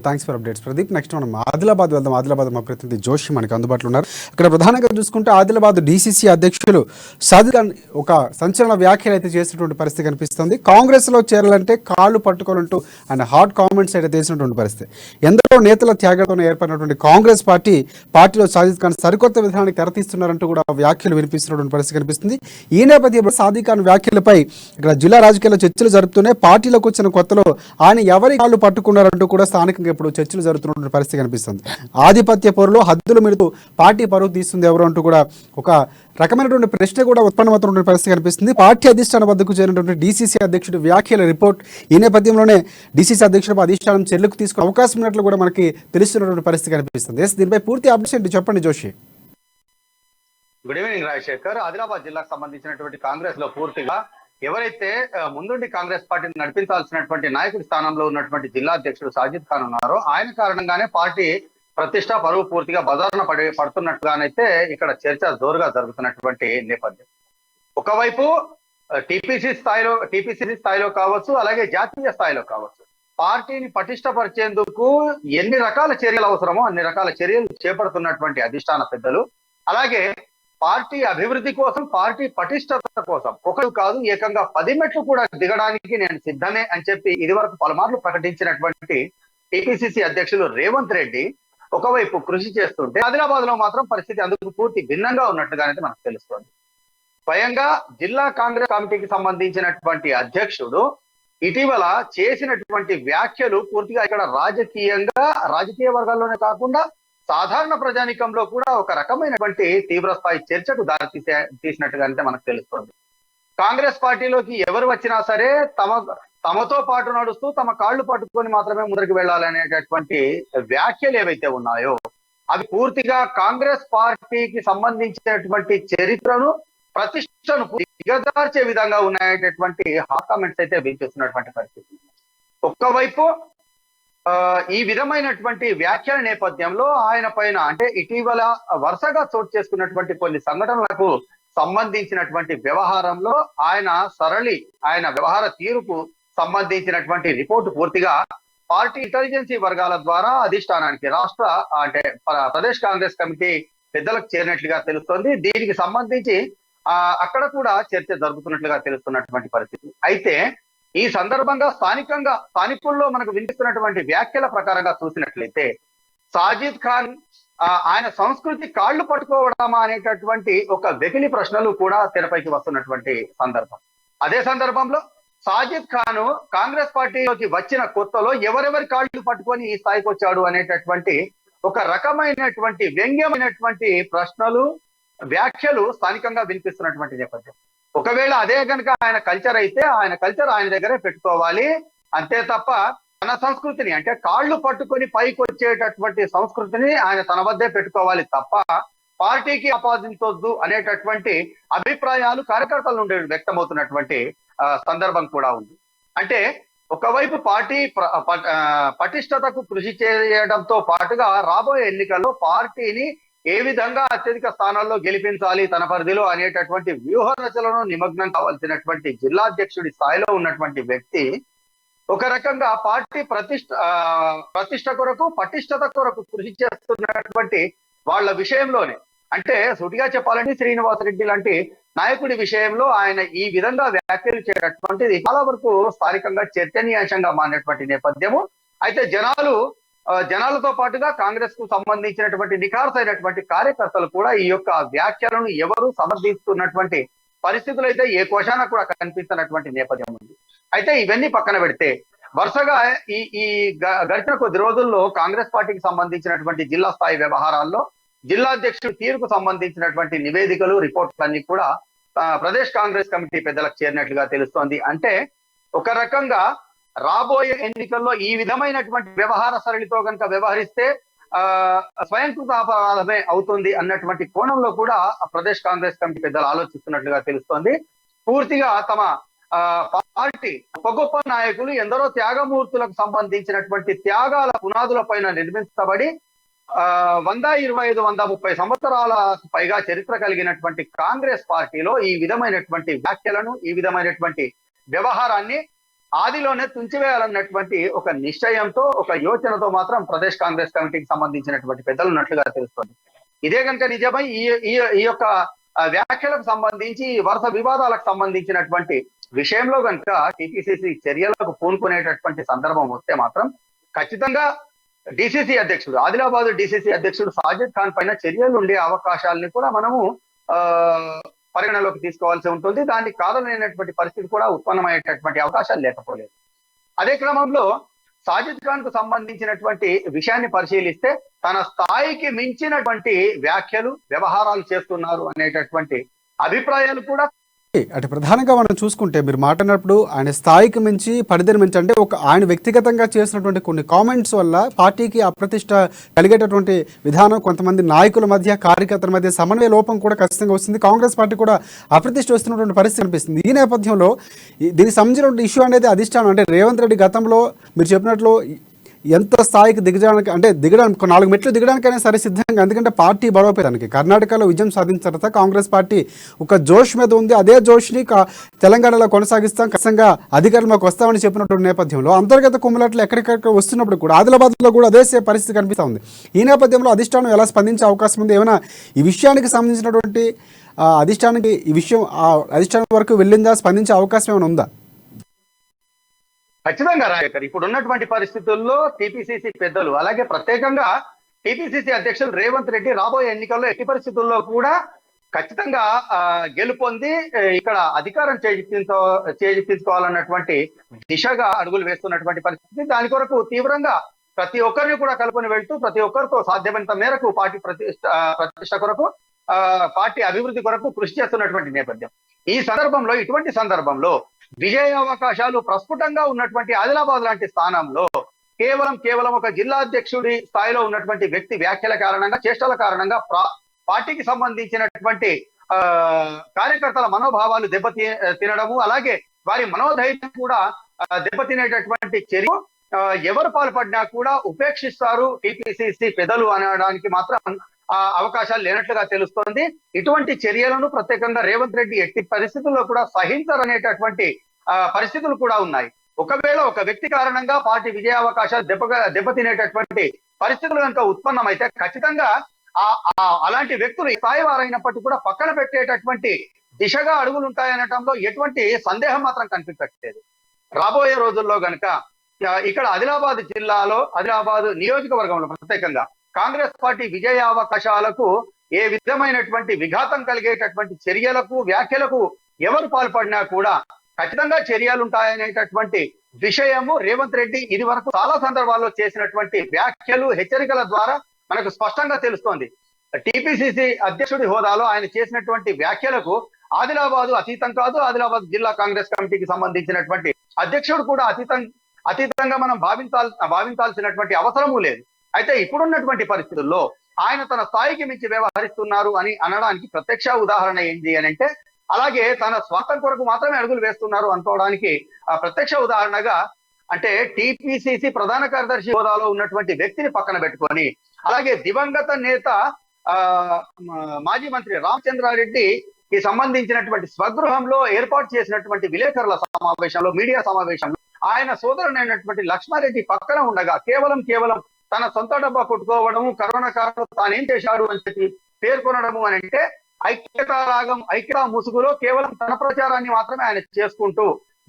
thanks for updates Pradeep. Next మనం ఆదిలాబాద్ వెళ్దాం. ఆదిలాబాద్ మా ప్రతినిధి జోషి మనకు అందుబాటులో ఉన్నారు. ఇక్కడ ప్రధానంగా చూసుకుంటే ఆదిలాబాద్ డీసీసీ అధ్యక్షులు సాదిక్ ఖాన్ ఒక సంచలన వ్యాఖ్యలు అయితే చేసినటువంటి పరిస్థితి కనిపిస్తుంది. కాంగ్రెస్లో చేరాలంటే కాళ్ళు పట్టుకోవాలంటూ ఆయన హాట్ కామెంట్స్ అయితే చేసినటువంటి పరిస్థితి. ఎందరో నేతల త్యాగంతో ఏర్పడినటువంటి కాంగ్రెస్ పార్టీలో సాదిక్ ఖాన్ సరికొత్త విధానానికి తెరతీస్తున్నారంటూ కూడా వ్యాఖ్యలు వినిపిస్తున్నటువంటి పరిస్థితి కనిపిస్తుంది. ఈ నేపథ్యంలో సాదిక్ ఖాన్ వ్యాఖ్యలపై ఇక్కడ జిల్లా రాజకీయాల్లో చర్చలు జరుపుతూనే పార్టీలోకి వచ్చిన కొత్తలో ఆయన ఎవరి కాళ్ళు పట్టుకున్నారంటూ అంటూ కూడా స్థానికంగా ఇప్పుడు చర్చలు జరుగుతున్న పరిస్థితి కనిపిస్తుంది. ఆధిపత్య పోరులో హద్దులు మీరుతూ పార్టీ పరువు తీస్తుంది ఎవరు అంటూ కూడా ఒక రకమైనటువంటి ప్రశ్న కూడా ఉత్పన్నమవుతున్న పరిస్థితి కనిపిస్తుంది. పార్టీ అధిష్టానం వద్దకు చేరినటువంటి డీసీసీ అధ్యక్షుడు వ్యాఖ్యల రిపోర్ట్ ఈ నేపథ్యంలోనే డీసీసీ అధ్యక్షుడు అధిష్టానం చర్యలకు తీసుకునే అవకాశం ఉన్నట్లు కూడా మనకి తెలుస్తున్నటువంటి పరిస్థితి కనిపిస్తుంది. దీనిపై పూర్తి అప్డేట్స్ ఏంటి చెప్పండి జోషి. Good evening Rajasekhar. ఆదిలాబాద్ జిల్లాకు సంబంధించినటువంటి కాంగ్రెస్ లో పూర్తిగా ఎవరైతే ముందుండి కాంగ్రెస్ పార్టీని నడిపించాల్సినటువంటి నాయకుడి స్థానంలో ఉన్నటువంటి జిల్లా అధ్యక్షుడు సాజిద్ ఖాన్ ఉన్నారో ఆయన కారణంగానే పార్టీ ప్రతిష్ట పరువు పూర్తిగా బజారున పడుతున్నట్టుగానైతే ఇక్కడ చర్చ జోరుగా జరుగుతున్నటువంటి నేపథ్యం. ఒకవైపు టీపీసీ స్థాయిలో కావచ్చు, అలాగే జాతీయ స్థాయిలో కావచ్చు, పార్టీని పటిష్టపరిచేందుకు ఎన్ని రకాల చర్యలు అవసరమో అన్ని రకాల చర్యలు చేపడుతున్నటువంటి అధిష్టాన పెద్దలు, అలాగే పార్టీ అభివృద్ధి కోసం, పార్టీ పటిష్టత కోసం ఒకరు కాదు ఏకంగా 10 మెట్లు కూడా దిగడానికి నేను సిద్ధమే అని చెప్పి ఇదివరకు పలుమార్లు ప్రకటించినటువంటి టీపీసీసీ అధ్యక్షులు రేవంత్ రెడ్డి ఒకవైపు కృషి చేస్తుంటే ఆదిలాబాద్ లో మాత్రం పరిస్థితి అందుకు పూర్తి భిన్నంగా ఉన్నట్టుగానైతే మనకు తెలుస్తోంది. స్వయంగా జిల్లా కాంగ్రెస్ కమిటీకి సంబంధించినటువంటి అధ్యక్షుడు ఇటీవల చేసినటువంటి వ్యాఖ్యలు పూర్తిగా ఇక్కడ రాజకీయ వర్గాల్లోనే కాకుండా సాధారణ ప్రజానీకంలో కూడా ఒక రకమైనటువంటి తీవ్ర స్థాయి చర్చకు తీసినట్టుగానే మనకు తెలుస్తోంది. కాంగ్రెస్ పార్టీలోకి ఎవరు వచ్చినా సరే తమతో పాటు నడుస్తూ తమ కాళ్ళు పట్టుకొని మాత్రమే ముందరికి వెళ్ళాలనేటటువంటి వ్యాఖ్యలు ఏవైతే ఉన్నాయో అవి పూర్తిగా కాంగ్రెస్ పార్టీకి సంబంధించినటువంటి చరిత్రను, ప్రతిష్టను దిగజార్చే విధంగా ఉన్నాయనేటటువంటి హాట్ కామెంట్స్ అయితే వినిపిస్తున్నటువంటి పరిస్థితి. ఒక్కవైపు ఈ విధమైనటువంటి వ్యాఖ్యల నేపథ్యంలో ఆయన పైన అంటే ఇటీవల వరుసగా చోటు చేసుకున్నటువంటి కొన్ని సంఘటనలకు సంబంధించినటువంటి వ్యవహారంలో ఆయన వ్యవహార తీరుకు సంబంధించినటువంటి రిపోర్టు పూర్తిగా పార్టీ ఇంటెలిజెన్సీ వర్గాల ద్వారా అధిష్టానానికి ప్రదేశ్ కాంగ్రెస్ కమిటీ పెద్దలకు చేరినట్లుగా తెలుస్తోంది. దీనికి సంబంధించి అక్కడ కూడా చర్చ జరుగుతున్నట్లుగా తెలుస్తున్నటువంటి పరిస్థితి. అయితే ఈ సందర్భంగా స్థానికుల్లో మనకు వినిపిస్తున్నటువంటి వ్యాఖ్యల ప్రకారంగా చూసినట్లయితే సాజిద్ ఖాన్ ఆయన సంస్కృతి కాళ్లు పట్టుకోవడమా అనేటటువంటి ఒక వెకిలి ప్రశ్నలు కూడా తెరపైకి వస్తున్నటువంటి సందర్భం. అదే సందర్భంలో సాజిద్ ఖాన్ కాంగ్రెస్ పార్టీలోకి వచ్చిన కొత్తలో ఎవరెవరి కాళ్ళు పట్టుకొని ఈ స్థాయికి వచ్చాడు అనేటటువంటి ఒక రకమైనటువంటి వ్యంగ్యమైనటువంటి ప్రశ్నలు, వ్యాఖ్యలు స్థానికంగా వినిపిస్తున్నటువంటి నేపథ్యం. ఒకవేళ అదే కనుక ఆయన కల్చర్ అయితే ఆయన కల్చర్ ఆయన దగ్గరే పెట్టుకోవాలి, అంతే తప్ప తన సంస్కృతిని అంటే కాళ్ళు పట్టుకొని పైకి వచ్చేటటువంటి సంస్కృతిని ఆయన తన వద్దే పెట్టుకోవాలి తప్ప పార్టీకి ఆపాదించొద్దు అనేటటువంటి అభిప్రాయాలు కార్యకర్తల నుండి వ్యక్తమవుతున్నటువంటి సందర్భం కూడా ఉంది. అంటే ఒకవైపు పార్టీ పటిష్టతకు కృషి చేయడంతో పాటుగా రాబోయే ఎన్నికల్లో పార్టీని ఏ విధంగా అత్యధిక స్థానాల్లో గెలిపించాలి తన పరిధిలో అనేటటువంటి వ్యూహ రచనను నిమగ్నం కావాల్సినటువంటి జిల్లా అధ్యక్షుడి స్థాయిలో ఉన్నటువంటి వ్యక్తి ఒక రకంగా పార్టీ ప్రతిష్ట కొరకు, పటిష్టత కొరకు కృషి చేస్తున్నటువంటి వాళ్ళ విషయంలోనే అంటే సూటిగా చెప్పాలంటే శ్రీనివాసరెడ్డి లాంటి నాయకుడి విషయంలో ఆయన ఈ విధంగా వ్యాఖ్యలు చేయటటువంటిది చాలా వరకు స్థానికంగా చర్చనీయాంశంగా మారినటువంటి నేపథ్యము. అయితే జనాలతో పాటుగా కాంగ్రెస్ కు సంబంధించినటువంటి నిఖార్సైనటువంటి కార్యకర్తలు కూడా ఈ యొక్క వ్యాఖ్యలను ఎవరు సమర్థిస్తున్నటువంటి పరిస్థితులు అయితే ఏ కోశాన కూడా కనిపిస్తున్నటువంటి నేపథ్యం ఉంది. అయితే ఇవన్నీ పక్కన పెడితే వరుసగా ఈ గడిచిన కొద్ది రోజుల్లో కాంగ్రెస్ పార్టీకి సంబంధించినటువంటి జిల్లా స్థాయి వ్యవహారాల్లో జిల్లా అధ్యక్షుడు తీరుకు సంబంధించినటువంటి నివేదికలు, రిపోర్ట్లన్నీ కూడా ప్రదేశ్ కాంగ్రెస్ కమిటీ పెద్దలకు చేరినట్లుగా తెలుస్తోంది. అంటే ఒక రకంగా రాబోయే ఎన్నికల్లో ఈ విధమైనటువంటి వ్యవహార సరళితో కనుక వ్యవహరిస్తే స్వయంకృత అపరాధమే అవుతుంది అన్నటువంటి కోణంలో కూడా ప్రదేశ్ కాంగ్రెస్ కమిటీ పెద్దలు ఆలోచిస్తున్నట్లుగా తెలుస్తోంది. పూర్తిగా తమ పార్టీ గొప్ప నాయకులు ఎందరో త్యాగమూర్తులకు సంబంధించినటువంటి త్యాగాల పునాదుల పైన నిర్మించబడి 125, 130 సంవత్సరాల పైగా చరిత్ర కలిగినటువంటి కాంగ్రెస్ పార్టీలో ఈ విధమైనటువంటి వ్యాఖ్యలను, ఈ విధమైనటువంటి వ్యవహారాన్ని ఆదిలోనే తుంచివేయాలన్నటువంటి ఒక నిశ్చయంతో, ఒక యోచనతో మాత్రం ప్రదేశ్ కాంగ్రెస్ కమిటీకి సంబంధించినటువంటి పెద్దలు ఉన్నట్లుగా తెలుస్తోంది. ఇదే కనుక నిజమై ఈ యొక్క వ్యాఖ్యలకు సంబంధించి వరుస వివాదాలకు సంబంధించినటువంటి విషయంలో కనుక టీపీసీసీ చర్యలకు పూనుకునేటటువంటి సందర్భం వస్తే మాత్రం ఖచ్చితంగా డిసిసి అధ్యక్షుడు, ఆదిలాబాద్ డిసిసి అధ్యక్షుడు సాజిద్ ఖాన్ పైన చర్యలు ఉండే అవకాశాలని కూడా మనము పరిగణలోకి తీసుకోవాల్సి ఉంటుంది. దాన్ని కాదనేటువంటి పరిస్థితి కూడా ఉత్పన్నమయ్యేటటువంటి అవకాశాలు లేకపోలేదు. అదే క్రమంలో సాజిద్ ఖాన్ కు సంబంధించినటువంటి విషయాన్ని పరిశీలిస్తే తన స్థాయికి మించినటువంటి వ్యాఖ్యలు వ్యవహారాలు చేస్తున్నారు అనేటటువంటి అభిప్రాయాలు కూడా. అంటే ప్రధానంగా మనం చూసుకుంటే మీరు మాట్లాడినప్పుడు ఆయన స్థాయికి మించి పరిధిని మించి అంటే ఆయన వ్యక్తిగతంగా చేసినటువంటి కొన్ని కామెంట్స్ వల్ల పార్టీకి అప్రతిష్ట కలిగేటటువంటి విధానం, కొంతమంది నాయకుల మధ్య కార్యకర్తల మధ్య సమన్వయ లోపం కూడా ఖచ్చితంగా వస్తుంది. కాంగ్రెస్ పార్టీ కూడా అప్రతిష్ట వస్తున్నటువంటి పరిస్థితి అనిపిస్తుంది. ఈ నేపథ్యంలో దీనికి సంబంధించినటువంటి ఇష్యూ అనేది అధిష్టానం అంటే రేవంత్ రెడ్డి గతంలో మీరు చెప్పినట్లు ఎంత స్థాయికి దిగడానికి అంటే దిగడానికి 4 మెట్లు దిగడానికైనా సరే సిద్ధంగా, ఎందుకంటే పార్టీ బలోపేతానికి కర్ణాటకలో విజయం సాధించిన తర్వాత కాంగ్రెస్ పార్టీ ఒక జోష్ మీద ఉంది. అదే జోష్ని తెలంగాణలో కొనసాగిస్తాం, ఖచ్చితంగా అధికారంలోకి వస్తామని చెప్పినటువంటి నేపథ్యంలో అంతర్గత కుమ్ములాట్లు ఎక్కడికక్కడ వస్తున్నప్పుడు కూడా ఆదిలాబాద్లో కూడా అదే పరిస్థితి కనిపిస్తూ ఉంది. ఈ నేపథ్యంలో అధిష్టానం ఎలా స్పందించే అవకాశం ఉంది? ఏమైనా ఈ విషయానికి సంబంధించినటువంటి అధిష్టానానికి ఈ విషయం అధిష్టానం వరకు వెళ్ళిందా? స్పందించే అవకాశం ఏమైనా ఉందా? ఖచ్చితంగా రాజశేఖర్, ఇప్పుడు ఉన్నటువంటి పరిస్థితుల్లో టీపీసీసీ పెద్దలు అలాగే ప్రత్యేకంగా టీపీసీసీ అధ్యక్షులు రేవంత్ రెడ్డి రాబోయే ఎన్నికల్లో ఎట్టి పరిస్థితుల్లో కూడా ఖచ్చితంగా గెలుపొంది ఇక్కడ అధికారం చేజిక్కించుకోవాలన్నటువంటి దిశగా అడుగులు వేస్తున్నటువంటి పరిస్థితి. దాని కొరకు తీవ్రంగా ప్రతి ఒక్కరిని కూడా కలుపుని వెళ్తూ ప్రతి ఒక్కరితో సాధ్యమైనంత మేరకు పార్టీ ప్రతిష్ట కొరకు పార్టీ అభివృద్ధి కొరకు కృషి చేస్తున్నటువంటి నేపథ్యం. ఇటువంటి సందర్భంలో విజయ అవకాశాలు ప్రస్ఫుటంగా ఉన్నటువంటి ఆదిలాబాద్ లాంటి స్థానంలో కేవలం ఒక జిల్లా అధ్యక్షుడి స్థాయిలో ఉన్నటువంటి వ్యక్తి వ్యాఖ్యల కారణంగా, చేష్టల కారణంగా పార్టీకి సంబంధించినటువంటి కార్యకర్తల మనోభావాలు తినడము, అలాగే వారి మనోధైర్యం కూడా దెబ్బతినేటటువంటి చర్య ఎవరు పాల్పడినా కూడా ఉపేక్షిస్తారు టీపీసీసీ పెద్దలు అనడానికి మాత్రం అవకాశాలు లేనట్లుగా తెలుస్తోంది. ఇటువంటి చర్యలను ప్రత్యేకంగా రేవంత్ రెడ్డి ఎట్టి పరిస్థితుల్లో కూడా సహించరనేటటువంటి పరిస్థితులు కూడా ఉన్నాయి. ఒకవేళ ఒక వ్యక్తి కారణంగా పార్టీ విజయావకాశాలు దెబ్బతినేటటువంటి పరిస్థితులు కనుక ఉత్పన్నమైతే ఖచ్చితంగా అలాంటి వ్యక్తులు స్థాయి వారైనప్పటికీ కూడా పక్కన పెట్టేటటువంటి దిశగా అడుగులు ఉంటాయనటంలో ఎటువంటి సందేహం మాత్రం కనిపించట్లేదు. రాబోయే రోజుల్లో గనక ఇక్కడ ఆదిలాబాద్ జిల్లాలో, ఆదిలాబాద్ నియోజకవర్గంలో ప్రత్యేకంగా కాంగ్రెస్ పార్టీ విజయ అవకాశాలకు ఏ విధమైనటువంటి విఘాతం కలిగేటటువంటి చర్యలకు, వ్యాఖ్యలకు ఎవరు పాల్పడినా కూడా ఖచ్చితంగా చర్యలు ఉంటాయనేటటువంటి విషయము రేవంత్ రెడ్డి ఇది వరకు చాలా సందర్భాల్లో చేసినటువంటి వ్యాఖ్యలు, హెచ్చరికల ద్వారా మనకు స్పష్టంగా తెలుస్తోంది. టీపీసీసీ అధ్యక్షుడి హోదాలో ఆయన చేసినటువంటి వ్యాఖ్యలకు ఆదిలాబాద్ అతీతం కాదు. ఆదిలాబాద్ జిల్లా కాంగ్రెస్ కమిటీకి సంబంధించినటువంటి అధ్యక్షుడు కూడా అతీతంగా మనం భావించాల్సినటువంటి అవసరము లేదు. అయితే ఇప్పుడున్నటువంటి పరిస్థితుల్లో ఆయన తన స్థాయికి మించి వ్యవహరిస్తున్నారు అని అనడానికి ప్రత్యక్ష ఉదాహరణ ఏంటి అని అంటే, అలాగే తన స్వార్థం కొరకు మాత్రమే అడుగులు వేస్తున్నారు అనుకోవడానికి ప్రత్యక్ష ఉదాహరణగా అంటే టీపీసీసీ ప్రధాన కార్యదర్శి హోదాలో ఉన్నటువంటి వ్యక్తిని పక్కన పెట్టుకొని, అలాగే దివంగత నేత మాజీ మంత్రి రామచంద్రారెడ్డికి సంబంధించినటువంటి స్వగృహంలో ఏర్పాటు చేసినటువంటి విలేకరుల సమావేశంలో, మీడియా సమావేశంలో ఆయన సోదరునైనటువంటి లక్ష్మారెడ్డి పక్కన ఉండగా కేవలం తన సొంత డబ్బా కొట్టుకోవడము, కరోనా కాలంలో తానేం చేశాడు అని చెప్పి పేర్కొనడము అని అంటే ఐక్యతా ముసుగులో కేవలం తన ప్రచారాన్ని మాత్రమే ఆయన చేసుకుంటూ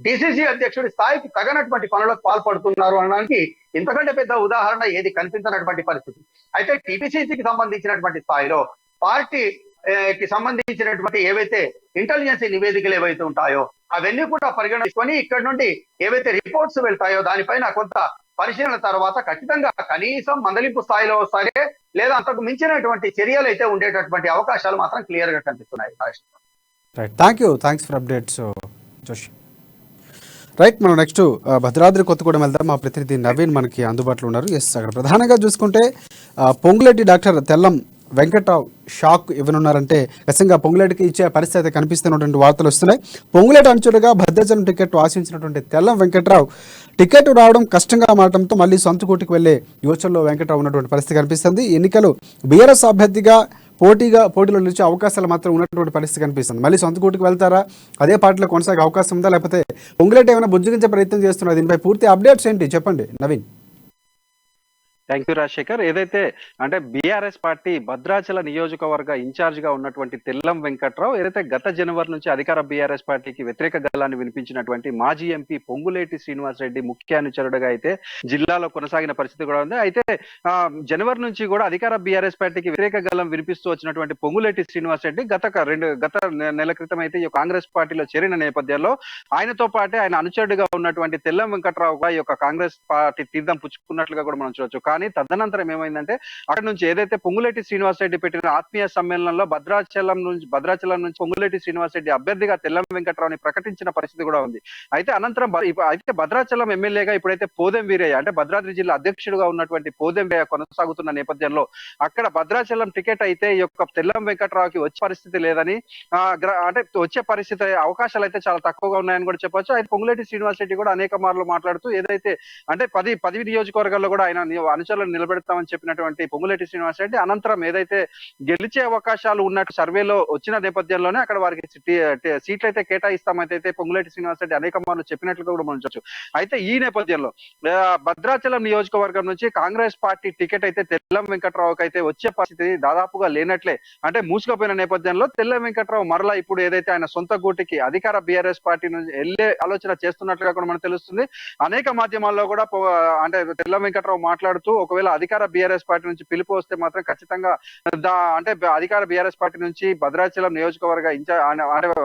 డిసిసి అధ్యక్షుడి స్థాయికి తగనటువంటి పనులకు పాల్పడుతున్నారు అనడానికి ఇంతకంటే పెద్ద ఉదాహరణ ఏది కనిపించినటువంటి పరిస్థితి. అయితే టీపీసీసీకి సంబంధించినటువంటి స్థాయిలో పార్టీకి సంబంధించినటువంటి ఏవైతే ఇంటెలిజెన్స్ నివేదికలు ఏవైతే ఉంటాయో అవన్నీ కూడా పరిగణించుకొని ఇక్కడ నుండి ఏవైతే రిపోర్ట్స్ వెళ్తాయో దానిపైన కొంత పరిశీలన తర్వాత ఖచ్చితంగా కనీసం మందలింపు స్థాయిలో సరే లేదా అంతకు మించినటువంటి చర్యలు అయితే ఉండేటటువంటి అవకాశాలు మాత్రం క్లియర్ గా కనిపిస్తున్నాయి. Right, thanks for updates Joshi. Right, మనం నెక్స్ట్ భద్రాద్రి కొత్తగూడెం వెళ్దాం. మా ప్రతినిధి నవీన్ మనకి అందుబాటులో ఉన్నారు. అక్కడ ప్రధానంగా చూసుకుంటే పొంగులేటి డాక్టర్ తెల్లం వెంకట్రావు షాక్ ఇవ్వనున్నారంటే ఖచ్చితంగా పొంగులేటికి ఇచ్చే పరిస్థితి కనిపిస్తున్నటువంటి వార్తలు వస్తున్నాయి. పొంగులేటి అనుచరుగా భద్రాచలం టికెట్ ఆశించినటువంటి తెల్లం వెంకట్రావు టికెట్ రావడం కష్టంగా మారడంతో మళ్ళీ సొంత కూటికి వెళ్లే యోచనలో వెంకట్రావు ఉన్నటువంటి పరిస్థితి కనిపిస్తుంది. ఎన్నికలు బీఆర్ఎస్ అభ్యర్థిగా పోటీలో నిలిచే అవకాశాలు మాత్రం ఉన్నటువంటి పరిస్థితి కనిపిస్తుంది. మళ్ళీ సొంత కూటికి వెళ్తారా, అదే పార్టీలో కొనసాగే అవకాశం ఉందా, లేకపోతే పొంగులేటి ఏమైనా బుజ్జగించే ప్రయత్నం చేస్తున్నారు? దీనిపై పూర్తి అప్డేట్స్ ఏంటి చెప్పండి నవీన్. Thank you Rajasekhar. ఏదైతే అంటే బీఆర్ఎస్ పార్టీ భద్రాచల నియోజకవర్గ ఇన్ఛార్జ్ గా ఉన్నటువంటి తెల్లం వెంకట్రావు ఏదైతే గత జనవరి నుంచి అధికార బీఆర్ఎస్ పార్టీకి వ్యతిరేక గళాన్ని వినిపించినటువంటి మాజీ ఎంపీ పొంగులేటి శ్రీనివాస్ రెడ్డి ముఖ్య అనుచరుడుగా అయితే జిల్లాలో కొనసాగిన పరిస్థితి కూడా ఉంది. అయితే జనవరి నుంచి కూడా అధికార బీఆర్ఎస్ పార్టీకి వ్యతిరేక గళం వినిపిస్తూ వచ్చినటువంటి పొంగులేటి శ్రీనివాస్ రెడ్డి గత నెల క్రితం అయితే ఈ కాంగ్రెస్ పార్టీలో చేరిన నేపథ్యంలో ఆయనతో పాటే ఆయన అనుచరుడుగా ఉన్నటువంటి తెల్లం వెంకట్రావు ఈ యొక్క కాంగ్రెస్ పార్టీ తీర్థం పుచ్చుకున్నట్లుగా కూడా మనం చూడొచ్చు. కానీ తదనంతరం ఏమైందంటే అక్కడ నుంచి ఏదైతే పొంగులేటి శ్రీనివాస్ రెడ్డి పెట్టిన ఆత్మీయ సమ్మేళనంలో భద్రాచలం నుంచి పొంగులేటి శ్రీనివాస్ రెడ్డి అభ్యర్థిగా తెల్లం వెంకట్రావుని ప్రకటించిన పరిస్థితి కూడా ఉంది. అయితే అనంతరం అయితే భద్రాచలం ఎమ్మెల్యేగా ఇప్పుడైతే పోదెం వీరయ్య అంటే భద్రాద్రి జిల్లా అధ్యక్షుడుగా ఉన్నటువంటి పోదెం వీరయ్య కొనసాగుతున్న నేపథ్యంలో అక్కడ భద్రాచలం టికెట్ అయితే ఈ యొక్క తెల్లం వెంకట్రావుకి వచ్చే పరిస్థితి లేదని అంటే వచ్చే పరిస్థితి అవకాశాలు అయితే చాలా తక్కువగా ఉన్నాయని కూడా చెప్పొచ్చు. అయితే పొంగులేటి శ్రీనివాస్ రెడ్డి కూడా అనేక మార్లు మాట్లాడుతూ ఏదైతే అంటే 10 నియోజకవర్గాల్లో కూడా ఆయన అనుచరులను నిలబెడతామని చెప్పినటువంటి పొంగులేటి శ్రీనివాస్ రెడ్డి అనంతరం ఏదైతే గెలిచే అవకాశాలు ఉన్నట్టు సర్వేలో వచ్చిన నేపథ్యంలోనే అక్కడ వారికి సీట్లు అయితే కేటాయిస్తామైతే పొంగులేటి శ్రీనివాస్ రెడ్డి అనేక మార్లు చెప్పినట్లుగా కూడా మనం చూడొచ్చు. అయితే ఈ నేపథ్యంలో భద్రాచలం నియోజకవర్గం నుంచి కాంగ్రెస్ పార్టీ టికెట్ అయితే తెల్లం వెంకట్రావుకి అయితే వచ్చే పరిస్థితి దాదాపుగా లేనట్లే అంటే మూసుకుపోయిన నేపథ్యంలో తెల్లం వెంకట్రావు మరలా ఇప్పుడు ఏదైతే ఆయన సొంత గూటికి అధికార బీఆర్ఎస్ పార్టీ నుంచి వెళ్లే ఆలోచన చేస్తున్నట్లుగా కూడా మనకు తెలుస్తుంది. అనేక మాధ్యమాల్లో కూడా అంటే తెల్లం వెంకట్రావు మాట్లాడుతూ ఒకవేళ అధికార బీఆర్ఎస్ పార్టీ నుంచి పిలుపు వస్తే మాత్రం ఖచ్చితంగా అంటే అధికార బీఆర్ఎస్ పార్టీ నుంచి భద్రాచలం నియోజకవర్గ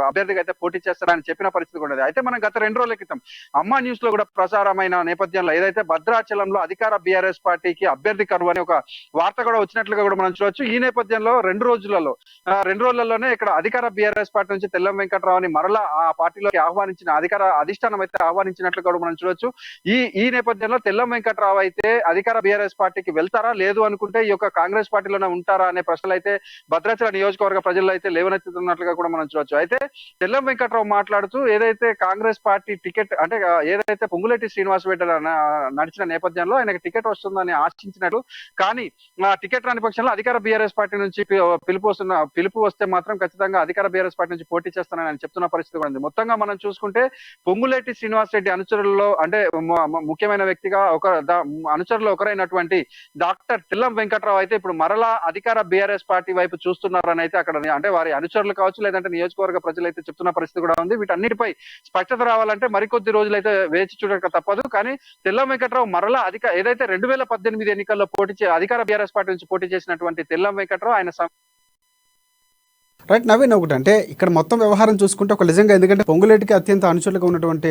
అభ్యర్థిగా అయితే పోటీ చేస్తారని చెప్పిన పరిస్థితి కూడా ఉంది. అయితే మనం గత 2 రోజుల క్రితం అమ్మా న్యూస్ లో కూడా ప్రసారమైన నేపథ్యంలో ఏదైతే భద్రాచలంలో అధికార బీఆర్ఎస్ పార్టీకి అభ్యర్థి కరువు అనే ఒక వార్త కూడా వచ్చినట్లుగా కూడా మనం చూడొచ్చు. ఈ నేపథ్యంలో 2 రోజులలోనే ఇక్కడ అధికార బీఆర్ఎస్ పార్టీ నుంచి తెల్లం వెంకట్రావుని మరలా ఆ పార్టీలోకి ఆహ్వానించిన అధికార అధిష్టానం అయితే ఆహ్వానించినట్లుగా కూడా మనం చూడొచ్చు. ఈ నేపథ్యంలో తెల్లం వెంకట్రావు అయితే అధికార బీఆర్ఎస్ పార్టీకి వెళ్తారా లేదు అనుకుంటే ఈ యొక్క కాంగ్రెస్ పార్టీలోనే ఉంటారా అనే ప్రశ్నలు అయితే భద్రాచల నియోజకవర్గ ప్రజల్లో అయితే లేవనెత్తుతున్నట్లుగా కూడా మనం చూడొచ్చు. అయితే తెల్లం వెంకట్రావు మాట్లాడుతూ ఏదైతే కాంగ్రెస్ పార్టీ టికెట్ అంటే ఏదైతే పొంగులేటి శ్రీనివాస్ రెడ్డి నడిచిన నేపథ్యంలో ఆయనకి టికెట్ వస్తుందని ఆశించినట్లు కానీ టికెట్ రాని పక్షంలో అధికార బీఆర్ఎస్ పార్టీ నుంచి పిలుపు వస్తే మాత్రం ఖచ్చితంగా అధికార బీఆర్ఎస్ పార్టీ నుంచి పోటీ చేస్తానని ఆయన చెప్తున్న పరిస్థితి కూడా ఉంది. మొత్తంగా మనం చూసుకుంటే పొంగులేటి శ్రీనివాస్ రెడ్డి అనుచరుల్లో అంటే ముఖ్యమైన వ్యక్తిగా అనుచరులు ఒకరైనటువంటి డాక్టర్ తెల్లం వెంకట్రావు అయితే ఇప్పుడు మరలా అధికార బీఆర్ఎస్ పార్టీ వైపు చూస్తున్నారని అయితే అక్కడ అంటే వారి అనుచరులు కావచ్చు లేదంటే నియోజకవర్గ ప్రజలు అయితే చెప్తున్న పరిస్థితి కూడా ఉంది. వీటన్నిటిపై స్పష్టత రావాలంటే మరికొద్ది రోజులైతే వేచి చూడక తప్పదు. కానీ తెల్లం వెంకట్రావు మరలా ఏదైతే 2018 ఎన్నికల్లో అధికార బీఆర్ఎస్ పార్టీ నుంచి పోటీ చేసినటువంటి తెల్లం వెంకట్రావు ఆయన రైట్ నవీన్ ఒకటి అంటే ఇక్కడ మొత్తం వ్యవహారం చూసుకుంటే ఒక నిజంగా ఎందుకంటే పొంగులేటికి అత్యంత అనుచరులుగా ఉన్నటువంటి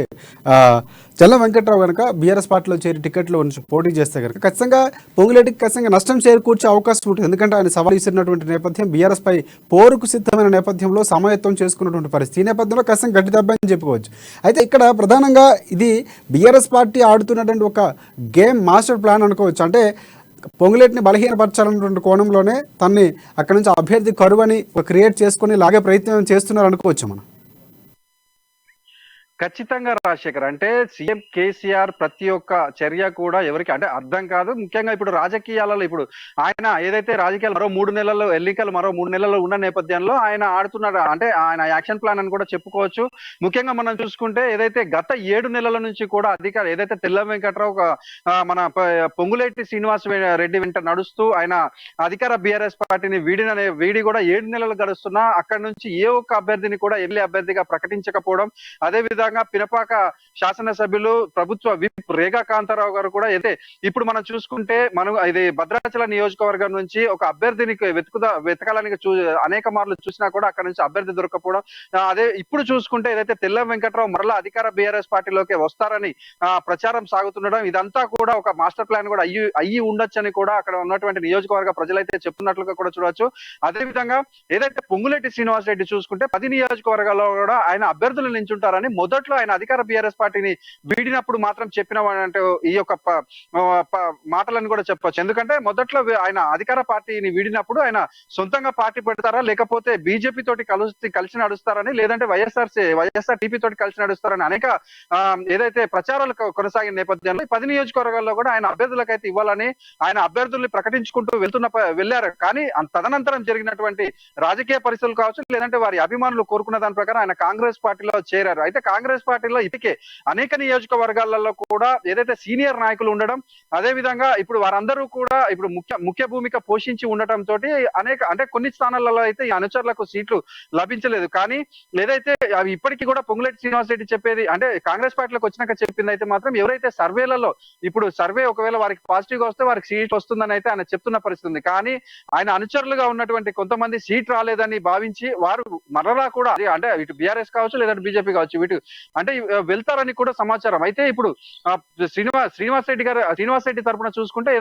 తెల్లం వెంకట్రావు కనుక బీఆర్ఎస్ పార్టీలో చేరి టికెట్లో పోటీ చేస్తే కనుక ఖచ్చితంగా పొంగులేటికి ఖచ్చితంగా నష్టం చేకూర్చే అవకాశం ఉంటుంది. ఎందుకంటే ఆయన సవాల్ ఇస్తున్నటువంటి నేపథ్యం బీఆర్ఎస్ పై పోరుకు సిద్ధమైన నేపథ్యంలో సమాయత్తం చేసుకున్నటువంటి పరిస్థితి. ఈ నేపథ్యంలో ఖచ్చితంగా గట్టి దెబ్బ అని చెప్పుకోవచ్చు. అయితే ఇక్కడ ప్రధానంగా ఇది బీఆర్ఎస్ పార్టీ ఆడుతున్నటువంటి ఒక గేమ్ మాస్టర్ ప్లాన్ అనుకోవచ్చు. అంటే పొంగులేటిని బలహీనపరచాలన్నటువంటి కోణంలోనే తన్ని అక్కడి నుంచి అభ్యర్థి కరువని క్రియేట్ చేసుకుని లాగే ప్రయత్నం చేస్తున్నారు అనుకోవచ్చు మనం. ఖచ్చితంగా రాజశేఖర్ అంటే సీఎం కేసీఆర్ ప్రతి ఒక్క చర్య కూడా ఎవరికి అంటే అర్థం కాదు. ముఖ్యంగా ఇప్పుడు రాజకీయాలలో ఇప్పుడు ఆయన ఏదైతే రాజకీయాలు ఎన్నికలు మరో 3 నెలలు ఉన్న నేపథ్యంలో ఆయన ఆడుతున్నాడు అంటే ఆయన యాక్షన్ ప్లాన్ అని కూడా చెప్పుకోవచ్చు. ముఖ్యంగా మనం చూసుకుంటే ఏదైతే గత 7 నెలల నుంచి కూడా అధికార ఏదైతే తెల్లం వెంకట్రావు మన పొంగులేటి శ్రీనివాస్ రెడ్డి వెంట నడుస్తూ ఆయన అధికార బీఆర్ఎస్ పార్టీని వీడి కూడా 7 నెలలు గడుస్తున్నా అక్కడి నుంచి ఏ ఒక్క అభ్యర్థిని కూడా ఎమ్మెల్యే అభ్యర్థిగా ప్రకటించకపోవడం, అదేవిధంగా పినపాక శాసనసభ్యులు ప్రభుత్వ విప్ రేఖా కాంతారావు గారు కూడా అయితే ఇప్పుడు మనం చూసుకుంటే ఇది భద్రాచల నియోజకవర్గం నుంచి ఒక అభ్యర్థిని వెతకాలని అనేక మార్లు చూసినా కూడా అక్కడ నుంచి అభ్యర్థి దొరకపోవడం. అదే ఇప్పుడు చూసుకుంటే ఏదైతే తెల్లం వెంకట్రావు మరలా అధికార బీఆర్ఎస్ పార్టీలోకి వస్తారని ప్రచారం సాగుతుండడం ఇదంతా కూడా ఒక మాస్టర్ ప్లాన్ కూడా అయ్యి ఉండొచ్చని కూడా అక్కడ ఉన్నటువంటి నియోజకవర్గ ప్రజలైతే చెప్తున్నట్లుగా కూడా చూడవచ్చు. అదేవిధంగా ఏదైతే పొంగులేటి శ్రీనివాస్ రెడ్డి చూసుకుంటే 10 నియోజకవర్గాల్లో కూడా ఆయన అభ్యర్థులు నించుంటారని మొదట్లో ఆయన అధికార బీఆర్ఎస్ పార్టీని వీడినప్పుడు మాత్రం చెప్పిన అంటే ఈ యొక్క మాటలను కూడా చెప్పొచ్చు. ఎందుకంటే మొదట్లో ఆయన అధికార పార్టీని వీడినప్పుడు ఆయన సొంతంగా పార్టీ పెడతారా లేకపోతే బీజేపీ తోటి కలిసి నడుస్తారని లేదంటే వైఎస్ఆర్ టీపీ తోటి కలిసి నడుస్తారని అనేక ఏదైతే ప్రచారాలు కొనసాగిన నేపథ్యంలో 10 నియోజకవర్గాల్లో కూడా ఆయన అభ్యర్థులకైతే ఇవ్వాలని ఆయన అభ్యర్థుల్ని ప్రకటించుకుంటూ వెళ్ళారు. కానీ తదనంతరం జరిగినటువంటి రాజకీయ పరిస్థితులు కావచ్చు లేదంటే వారి అభిమానులు కోరుకున్న దాని ప్రకారం ఆయన కాంగ్రెస్ పార్టీలో చేరారు. అయితే కాంగ్రెస్ కాంగ్రెస్ పార్టీలో ఇప్పటికే అనేక నియోజకవర్గాలలో కూడా ఏదైతే సీనియర్ నాయకులు ఉండడం, అదే విధంగా ఇప్పుడు వారందరూ కూడా ఇప్పుడు ముఖ్య భూమిక పోషించి ఉండటం తోటి అనేక అంటే కొన్ని స్థానాలలో అయితే ఈ అనుచరులకు సీట్లు లభించలేదు. కానీ ఏదైతే అవి ఇప్పటికీ కూడా పొంగులేటి శ్రీనివాస్ రెడ్డి చెప్పేది అంటే కాంగ్రెస్ పార్టీలోకి వచ్చినాక చెప్పింది అయితే మాత్రం ఎవరైతే సర్వేలలో ఇప్పుడు సర్వే ఒకవేళ వారికి పాజిటివ్ గా వస్తే వారికి సీట్ వస్తుందని అయితే ఆయన చెప్తున్న పరిస్థితి ఉంది. కానీ ఆయన అనుచరులుగా ఉన్నటువంటి కొంతమంది సీట్ రాలేదని భావించి వారు మరలా కూడా అంటే ఇటు బీఆర్ఎస్ కావచ్చు లేదంటే బీజేపీ కావచ్చు వీటి అంటే వెళ్తారని కూడా సమాచారం. అయితే ఇప్పుడు శ్రీనివాస్ రెడ్డి తరఫున చూసుకుంటే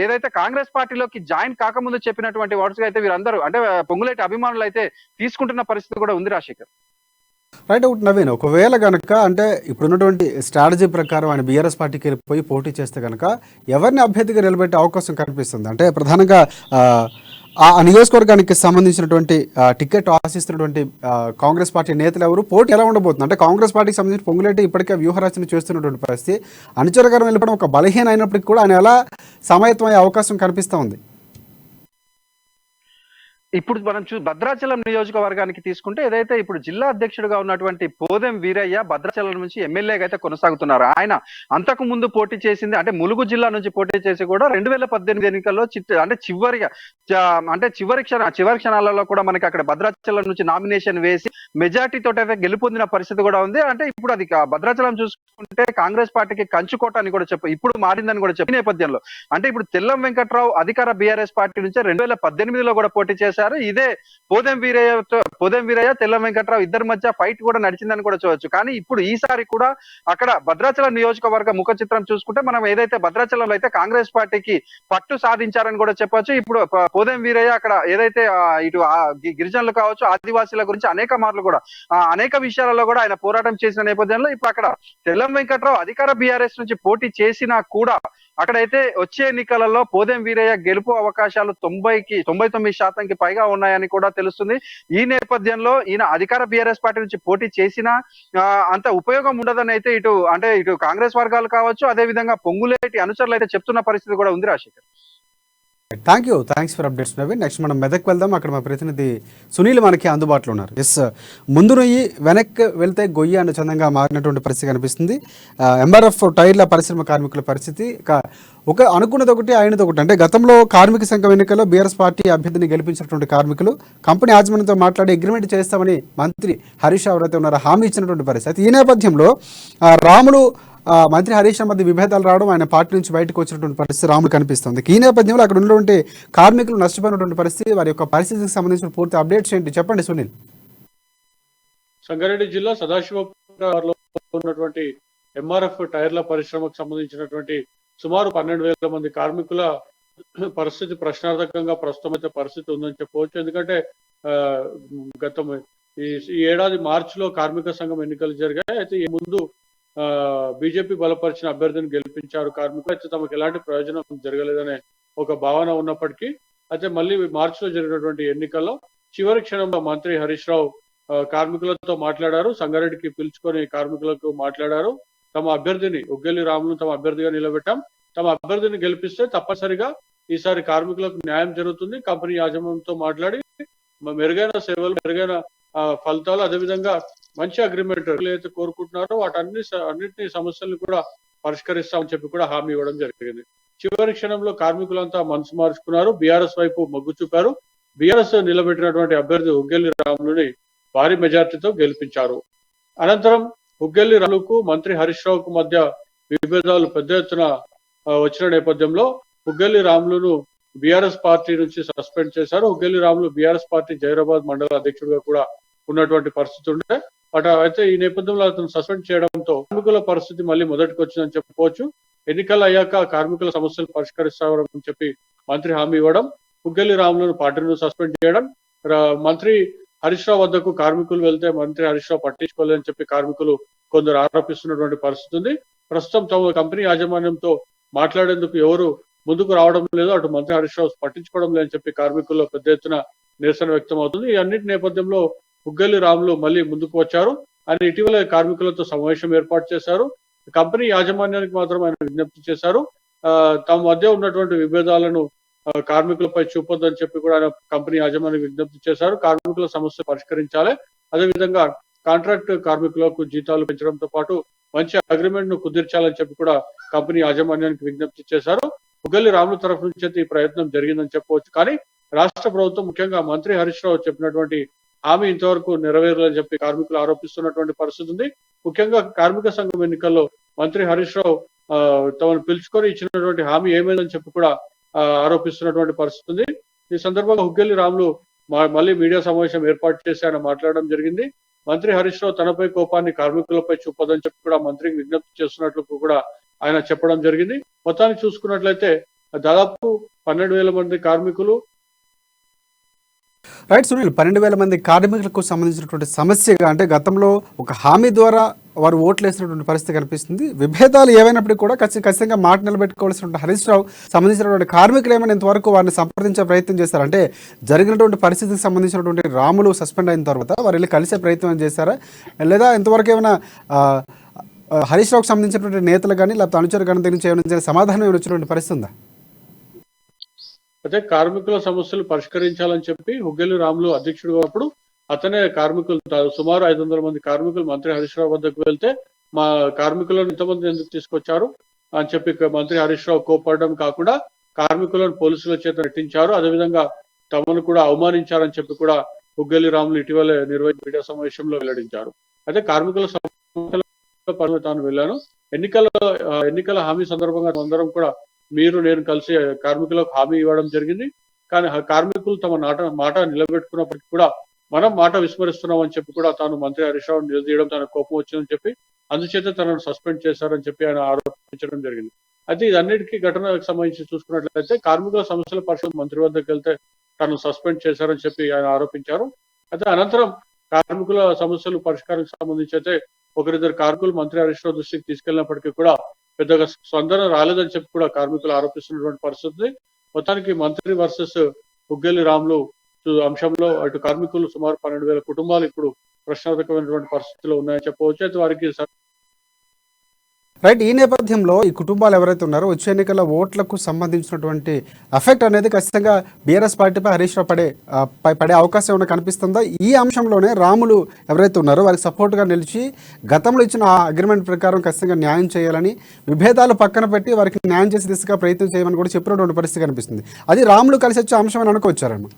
ఏదైతే కాంగ్రెస్ పార్టీలోకి జాయిన్ కాకముందు చెప్పినటువంటి వర్డ్స్ గా అయితే వీరందరూ అంటే పొంగులేటి అభిమానులు అయితే తీసుకుంటున్న పరిస్థితి కూడా ఉంది రాజశేఖర్. రైట్ అవుట్ నవీన్, ఒకవేళ కనుక అంటే ఇప్పుడున్నటువంటి స్ట్రాటజీ ప్రకారం ఆయన బీఆర్ఎస్ పార్టీకి వెళ్ళిపోయి పోటీ చేస్తే కనుక ఎవరిని అభ్యర్థిగా నిలబెట్టే అవకాశం కనిపిస్తుంది? అంటే ప్రధానంగా ఆ నియోజకవర్గానికి సంబంధించినటువంటి టికెట్ ఆశిస్తున్నటువంటి కాంగ్రెస్ పార్టీ నేతలు ఎవరు, పోటీ ఎలా ఉండబోతుంది? అంటే కాంగ్రెస్ పార్టీకి సంబంధించి పొంగులేటి ఇప్పటికే వ్యూహరచన చేస్తున్నటువంటి పరిస్థితి, అనుచరగారం వెళ్ళిపోవడం ఒక బలహీన అయినప్పటికీ కూడా ఆయన ఎలా సమాయత్తం అయ్యే అవకాశం కనిపిస్తూ ఉంది? ఇప్పుడు మనం భద్రాచలం నియోజకవర్గానికి తీసుకుంటే ఏదైతే ఇప్పుడు జిల్లా అధ్యక్షుడిగా ఉన్నటువంటి పోదెం వీరయ్య భద్రాచలం నుంచి ఎమ్మెల్యేగా అయితే కొనసాగుతున్నారు. ఆయన అంతకు ముందు పోటీ చేసింది అంటే ములుగు జిల్లా నుంచి పోటీ చేసి కూడా 2018 ఎన్నికల్లో చివరి క్షణాలలో కూడా మనకి అక్కడ భద్రాచలం నుంచి నామినేషన్ వేసి మెజార్టీ తోటి అయితే గెలుపొందిన పరిస్థితి కూడా ఉంది. అంటే ఇప్పుడు అది భద్రాచలం చూసుకుంటే కాంగ్రెస్ పార్టీకి కంచుకోట అని కూడా ఇప్పుడు మారిందని కూడా చెప్పి నేపథ్యంలో అంటే ఇప్పుడు తెల్లం వెంకట్రావు అధికార బీఆర్ఎస్ పార్టీ నుంచి 2018లో కూడా పోటీ చేశారు. ఇదే పోదెం వీరయ్య తెల్లం వెంకట్రావు ఇద్దరి మధ్య ఫైట్ కూడా నడిచిందని కూడా చూడొచ్చు. కానీ ఇప్పుడు ఈసారి కూడా అక్కడ భద్రాచలం నియోజకవర్గ ముఖ చిత్రం చూసుకుంటే మనం ఏదైతే భద్రాచలంలో అయితే కాంగ్రెస్ పార్టీకి పట్టు సాధించారని కూడా చెప్పొచ్చు. ఇప్పుడు పోదెం వీరయ్య అక్కడ ఏదైతే ఇటు గిరిజనులు కావచ్చు ఆదివాసీల గురించి అనేక విషయాలలో కూడా ఆయన పోరాటం చేసిన నేపథ్యంలో ఇప్పుడు అక్కడ తెల్లం వెంకట్రావు అధికార బీఆర్ఎస్ నుంచి పోటీ చేసినా కూడా అక్కడైతే వచ్చే ఎన్నికలలో పోదెం వీరయ్య గెలుపు అవకాశాలు 99% పైగా ఉన్నాయని కూడా తెలుస్తుంది. ఈ నేపథ్యంలో ఈయన అధికార బీఆర్ఎస్ పార్టీ నుంచి పోటీ చేసినా అంత ఉపయోగం ఉండదని అయితే ఇటు కాంగ్రెస్ వర్గాలు కావచ్చు అదే విధంగా పొంగులేటి అనుచరులు అయితే చెప్తున్న పరిస్థితి కూడా ఉంది Rajasekhar. Thanks for updates Naveen. Next మనం మెదక్ వెళ్దాం. అక్కడ మా ప్రతినిధి సునీల్ మనకి అందుబాటులో ఉన్నారు. ముందు నుయ్యి వెనక్కి వెళ్తే గొయ్యి అన్న చందంగా మారినటువంటి పరిస్థితి కనిపిస్తుంది. ఎంఆర్ఎఫ్ టైర్ల పరిశ్రమ కార్మికుల పరిస్థితి ఒక అనుకున్నది ఒకటి అయినది ఒకటి. అంటే గతంలో కార్మిక సంఘం ఎన్నికల్లో బీఆర్ఎస్ పార్టీ అభ్యర్థిని గెలిపించినటువంటి కార్మికులు కంపెనీ యాజమాన్యంతో మాట్లాడి అగ్రిమెంట్ చేస్తామని మంత్రి హరీష్ రావు అయితే ఉన్నారో హామీ ఇచ్చినటువంటి పరిస్థితి. ఈ నేపథ్యంలో రాములు మంత్రి హరీష్ రావు మధ్య విభేదాలు రావడం, ఆయన పార్టీ నుంచి బయటకు వచ్చినటువంటి పరిస్థితి రాములు కనిపిస్తుంది. ఈ నేపథ్యంలో అక్కడ ఉన్నటువంటి కార్మికులు నష్టపోయినటువంటి పరిస్థితి, వారి యొక్క పరిస్థితికి సంబంధించిన పూర్తి అప్డేట్స్ ఏంటి చెప్పండి సునీల్. సంగారెడ్డి జిల్లా సదాశివపురంలో ఉన్నటువంటి ఎంఆర్ఎఫ్ టైర్ల పరిశ్రమకు సంబంధించినటువంటి సుమారు 12,000 మంది కార్మికుల పరిస్థితి ప్రశ్నార్థకంగా ప్రస్తుతం అయితే పరిస్థితి ఉందని చెప్పవచ్చు. ఎందుకంటే గతం ఈ ఏడాది మార్చిలో కార్మిక సంఘం ఎన్నికలు జరిగాయి. అయితే ఈ ముందు బీజేపీ బలపరిచిన అభ్యర్థిని గెలిపించారు కార్మికులు. అయితే తమకు ఎలాంటి ప్రయోజనం జరగలేదనే ఒక భావన ఉన్నప్పటికీ అయితే మళ్ళీ మార్చిలో జరిగినటువంటి ఎన్నికల్లో చివరి క్షణంలో మంత్రి హరీష్ రావు కార్మికులతో మాట్లాడారు. సంగారెడ్డికి పిలుచుకొని కార్మికులకు మాట్లాడారు. తమ అభ్యర్థిని ఉగ్గెల్లి రాములను తమ అభ్యర్థిగా నిలబెట్టాం, తమ అభ్యర్థిని గెలిపిస్తే తప్పనిసరిగా ఈసారి కార్మికులకు న్యాయం జరుగుతుంది. కంపెనీ యాజమాన్యంతో మాట్లాడి మెరుగైన సేవలు, మెరుగైన ఫలితాలు, అదేవిధంగా మంచి అగ్రిమెంట్ ఏదైతే కోరుకుంటున్నారో అన్నింటినీ సమస్యలను కూడా పరిష్కరిస్తామని చెప్పి కూడా హామీ ఇవ్వడం జరిగింది. చివరి క్షణంలో కార్మికులంతా మనసు మార్చుకున్నారు, బీఆర్ఎస్ వైపు మొగ్గు చూపారు. బీఆర్ఎస్ నిలబెట్టినటువంటి అభ్యర్థి ఉగ్గెల్లి రాములుని భారీ మెజార్టీతో గెలిపించారు. అనంతరం ఉగ్గెల్లి రాములకు మంత్రి హరీష్ రావుకు మధ్య విభేదాలు పెద్ద ఎత్తున వచ్చిన నేపథ్యంలో ఉగ్గెల్లి రాములును బీఆర్ఎస్ పార్టీ నుంచి సస్పెండ్ చేశారు. ఉగ్గెల్లి రాములు బీఆర్ఎస్ పార్టీ జైరాబాద్ మండల అధ్యక్షుడిగా కూడా ఉన్నటువంటి పరిస్థితి ఉంటే అయితే ఈ నేపథ్యంలో అతను సస్పెండ్ చేయడంతో కార్మికుల పరిస్థితి మళ్ళీ మొదటికి వచ్చిందని చెప్పుకోవచ్చు. ఎన్నికలు అయ్యాక కార్మికుల సమస్యలు పరిష్కరిస్తారని చెప్పి మంత్రి హామీ ఇవ్వడం, ఉగ్గెల్లి రాములను పార్టీని సస్పెండ్ చేయడం, మంత్రి హరీష్ రావు వద్దకు కార్మికులు వెళ్తే మంత్రి హరీష్ రావు పట్టించుకోలేదని చెప్పి కార్మికులు కొందరు ఆరోపిస్తున్నటువంటి పరిస్థితి ఉంది. ప్రస్తుతం తమ కంపెనీ యాజమాన్యంతో మాట్లాడేందుకు ఎవరు ముందుకు రావడం లేదు, అటు మంత్రి హరీష్ రావు పట్టించుకోవడం లేదని చెప్పి కార్మికుల్లో పెద్ద ఎత్తున నిరసన వ్యక్తం అవుతుంది. ఈ అన్నిటి నేపథ్యంలో ఉగ్గెల్లి రాములు మళ్ళీ ముందుకు వచ్చారు. ఆయన ఇటీవల కార్మికులతో సమావేశం ఏర్పాటు చేశారు. కంపెనీ యాజమాన్యానికి మాత్రం ఆయన విజ్ఞప్తి చేశారు. తమ మధ్య ఉన్నటువంటి విభేదాలను కార్మికులపై చూపొద్దని చెప్పి కూడా ఆయన కంపెనీ యాజమాన్యానికి విజ్ఞప్తి చేశారు. కార్మికుల సమస్య పరిష్కరించాలి, అదేవిధంగా కాంట్రాక్ట్ కార్మికులకు జీతాలు పెంచడంతో పాటు మంచి అగ్రిమెంట్ ను కుదిర్చాలని చెప్పి కూడా కంపెనీ యాజమాన్యానికి విజ్ఞప్తి చేశారు. హుగ్గల్లి రాములు తరఫు నుంచి అయితే ఈ ప్రయత్నం జరిగిందని చెప్పవచ్చు. కానీ రాష్ట్ర ప్రభుత్వం ముఖ్యంగా మంత్రి హరీష్ రావు చెప్పినటువంటి హామీ ఇంతవరకు నెరవేరలేదని చెప్పి కార్మికులు ఆరోపిస్తున్నటువంటి పరిస్థితి ఉంది. ముఖ్యంగా కార్మిక సంఘం ఎన్నికల్లో మంత్రి హరీష్ రావు తమను పిలుచుకొని ఇచ్చినటువంటి హామీ ఏమైందని చెప్పి కూడా ఆరోపిస్తున్నటువంటి పరిస్థితి ఉంది. ఈ సందర్భంగా హుగ్గల్లి రాములు మళ్ళీ మీడియా సమావేశం ఏర్పాటు చేసి ఆయన మాట్లాడడం జరిగింది. మంత్రి హరీష్ రావు తనపై కోపాన్ని కార్మికులపై చూపదని చెప్పి కూడా మంత్రికి విజ్ఞప్తి చేస్తున్నట్లు కూడా ఆయన చెప్పడం జరిగింది. మొత్తానికి చూసుకున్నట్లయితే దాదాపు 12,000 మంది కార్మికులు రైట్ సునీల్, 12,000 మంది కార్మికులకు సంబంధించినటువంటి సమస్యగా అంటే గతంలో ఒక హామీ ద్వారా వారు ఓట్లు వేసినటువంటి పరిస్థితి కనిపిస్తుంది. విభేదాలు ఏవైనప్పటికీ కూడా ఖచ్చితంగా మాట నిలబెట్టుకోవాల్సినటువంటి హరీష్ రావు సంబంధించినటువంటి కార్మికులు ఏమైనా ఇంతవరకు వారిని సంప్రదించే ప్రయత్నం చేశారు? అంటే జరిగినటువంటి పరిస్థితికి సంబంధించినటువంటి రాములు సస్పెండ్ అయిన తర్వాత వారు వెళ్ళి కలిసే ప్రయత్నం చేశారా, లేదా ఇంతవరకు ఏమైనా హరీష్ రావుకు సంబంధించినటువంటి నేతలు కానీ లేకపోతే అనుచరు కానీ దగ్గర నుంచి ఏమైనా సమాధానం ఏమైనా వచ్చినటువంటి పరిస్థితి ఉందా? అయితే కార్మికుల సమస్యలు పరిష్కరించాలని చెప్పి హుగ్గల్లి రాములు అధ్యక్షుడు అప్పుడు అతనే కార్మికులు సుమారు 500 మంది కార్మికులు మంత్రి హరీష్ రావు వద్దకు వెళ్తే మా కార్మికులను ఇంతమంది ఎందుకు తీసుకొచ్చారు అని చెప్పి మంత్రి హరీష్ రావు కోపడడం కాకుండా కార్మికులను పోలీసుల చేత నెట్టించారు. అదేవిధంగా తమను కూడా అవమానించారని చెప్పి కూడా హుగ్గల్లి రాములు ఇటీవల నిర్వహించిన మీడియా సమావేశంలో వెల్లడించారు. అయితే కార్మికుల సమస్యల తాను వెళ్ళాను. ఎన్నికల హామీ సందర్భంగా అందరం కూడా మీరు నేను కలిసి కార్మికులకు హామీ ఇవ్వడం జరిగింది. కానీ కార్మికులు తమ మాట నిలబెట్టుకున్నప్పటికీ కూడా మనం మాట విస్మరిస్తున్నామని చెప్పి కూడా తాను మంత్రి హరీష్ రావు నిలదీయడం తన కోపం వచ్చిందని చెప్పి అందుచేత తనను సస్పెండ్ చేశారని చెప్పి ఆయన ఆరోపించడం జరిగింది. అయితే ఇదన్నిటికీ ఘటనకు సంబంధించి చూసుకున్నట్లయితే కార్మికుల సమస్యల పరిషత్ మంత్రి వద్దకు వెళ్తే తను సస్పెండ్ చేశారని చెప్పి ఆయన ఆరోపించారు. అయితే అనంతరం కార్మికుల సమస్యలు పరిష్కారానికి సంబంధించి అయితే ఒకరిద్దరు కార్మికులు మంత్రి హరీష్ రావు దృష్టికి తీసుకెళ్లినప్పటికీ కూడా పెద్దగా స్పందన రాలేదని చెప్పి కూడా కార్మికులు ఆరోపిస్తున్నటువంటి పరిస్థితి. మొత్తానికి మంత్రి వర్సెస్ హుగ్గల్లి రాములు అంశంలో అటు కార్మికులు సుమారు 12,000 కుటుంబాలు ఇప్పుడు ప్రశ్నార్థకమైనటువంటి పరిస్థితిలో ఉన్నాయని చెప్పవచ్చు. అయితే వారికి రైట్, ఈ నేపథ్యంలో ఈ కుటుంబాలు ఎవరైతే ఉన్నారో వచ్చే ఎన్నికల ఓట్లకు సంబంధించినటువంటి ఎఫెక్ట్ అనేది ఖచ్చితంగా బీఆర్ఎస్ పార్టీపై హరీష్ రావు పడే అవకాశం ఏమైనా కనిపిస్తుందా? ఈ అంశంలోనే రాములు ఎవరైతే ఉన్నారో వారికి సపోర్ట్గా నిలిచి గతంలో ఇచ్చిన అగ్రిమెంట్ ప్రకారం ఖచ్చితంగా న్యాయం చేయాలని, విభేదాలు పక్కన పెట్టి వారికి న్యాయం చేసే దిశగా ప్రయత్నం చేయమని కూడా చెప్పినటువంటి పరిస్థితి కనిపిస్తుంది. అది రాములు కలిసి వచ్చే అంశం అని అనుకోవచ్చారమ్మా.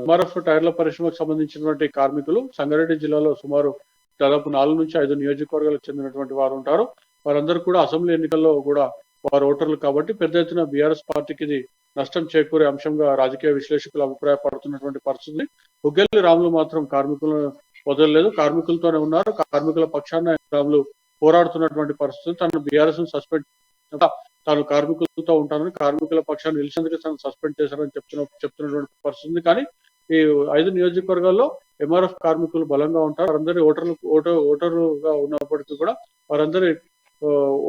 ఎంఆర్ఎఫ్ టైర్ల పరిశ్రమకు సంబంధించినటువంటి కార్మికులు సంగారెడ్డి జిల్లాలో సుమారు దాదాపు 4 నుంచి 5 నియోజకవర్గాలకు చెందినటువంటి వారు ఉంటారు. వారందరూ కూడా అసెంబ్లీ ఎన్నికల్లో కూడా వారు ఓటర్లు కాబట్టి పెద్ద ఎత్తున బీఆర్ఎస్ పార్టీకి ఇది నష్టం చేకూరే అంశంగా రాజకీయ విశ్లేషకులు అభిప్రాయపడుతున్నటువంటి పరిస్థితి. హుగ్గల్లి రాములు మాత్రం కార్మికులను వదలలేదు, కార్మికులతోనే ఉన్నారు. కార్మికుల పక్షాన రాములు పోరాడుతున్నటువంటి పరిస్థితి. తను బీఆర్ఎస్ ను సస్పెండ్ తాను కార్మికులతో ఉంటానని కార్మికుల పక్షాన్ని నిలిచేందుకు తను సస్పెండ్ చేశారని చెప్తున్నటువంటి పరిస్థితి. కానీ ఈ 5 నియోజకవర్గాల్లో ఎంఆర్ఎఫ్ కార్మికులు బలంగా ఉంటారు. వారందరి ఓటరుగా ఉన్నప్పటికీ కూడా వారందరి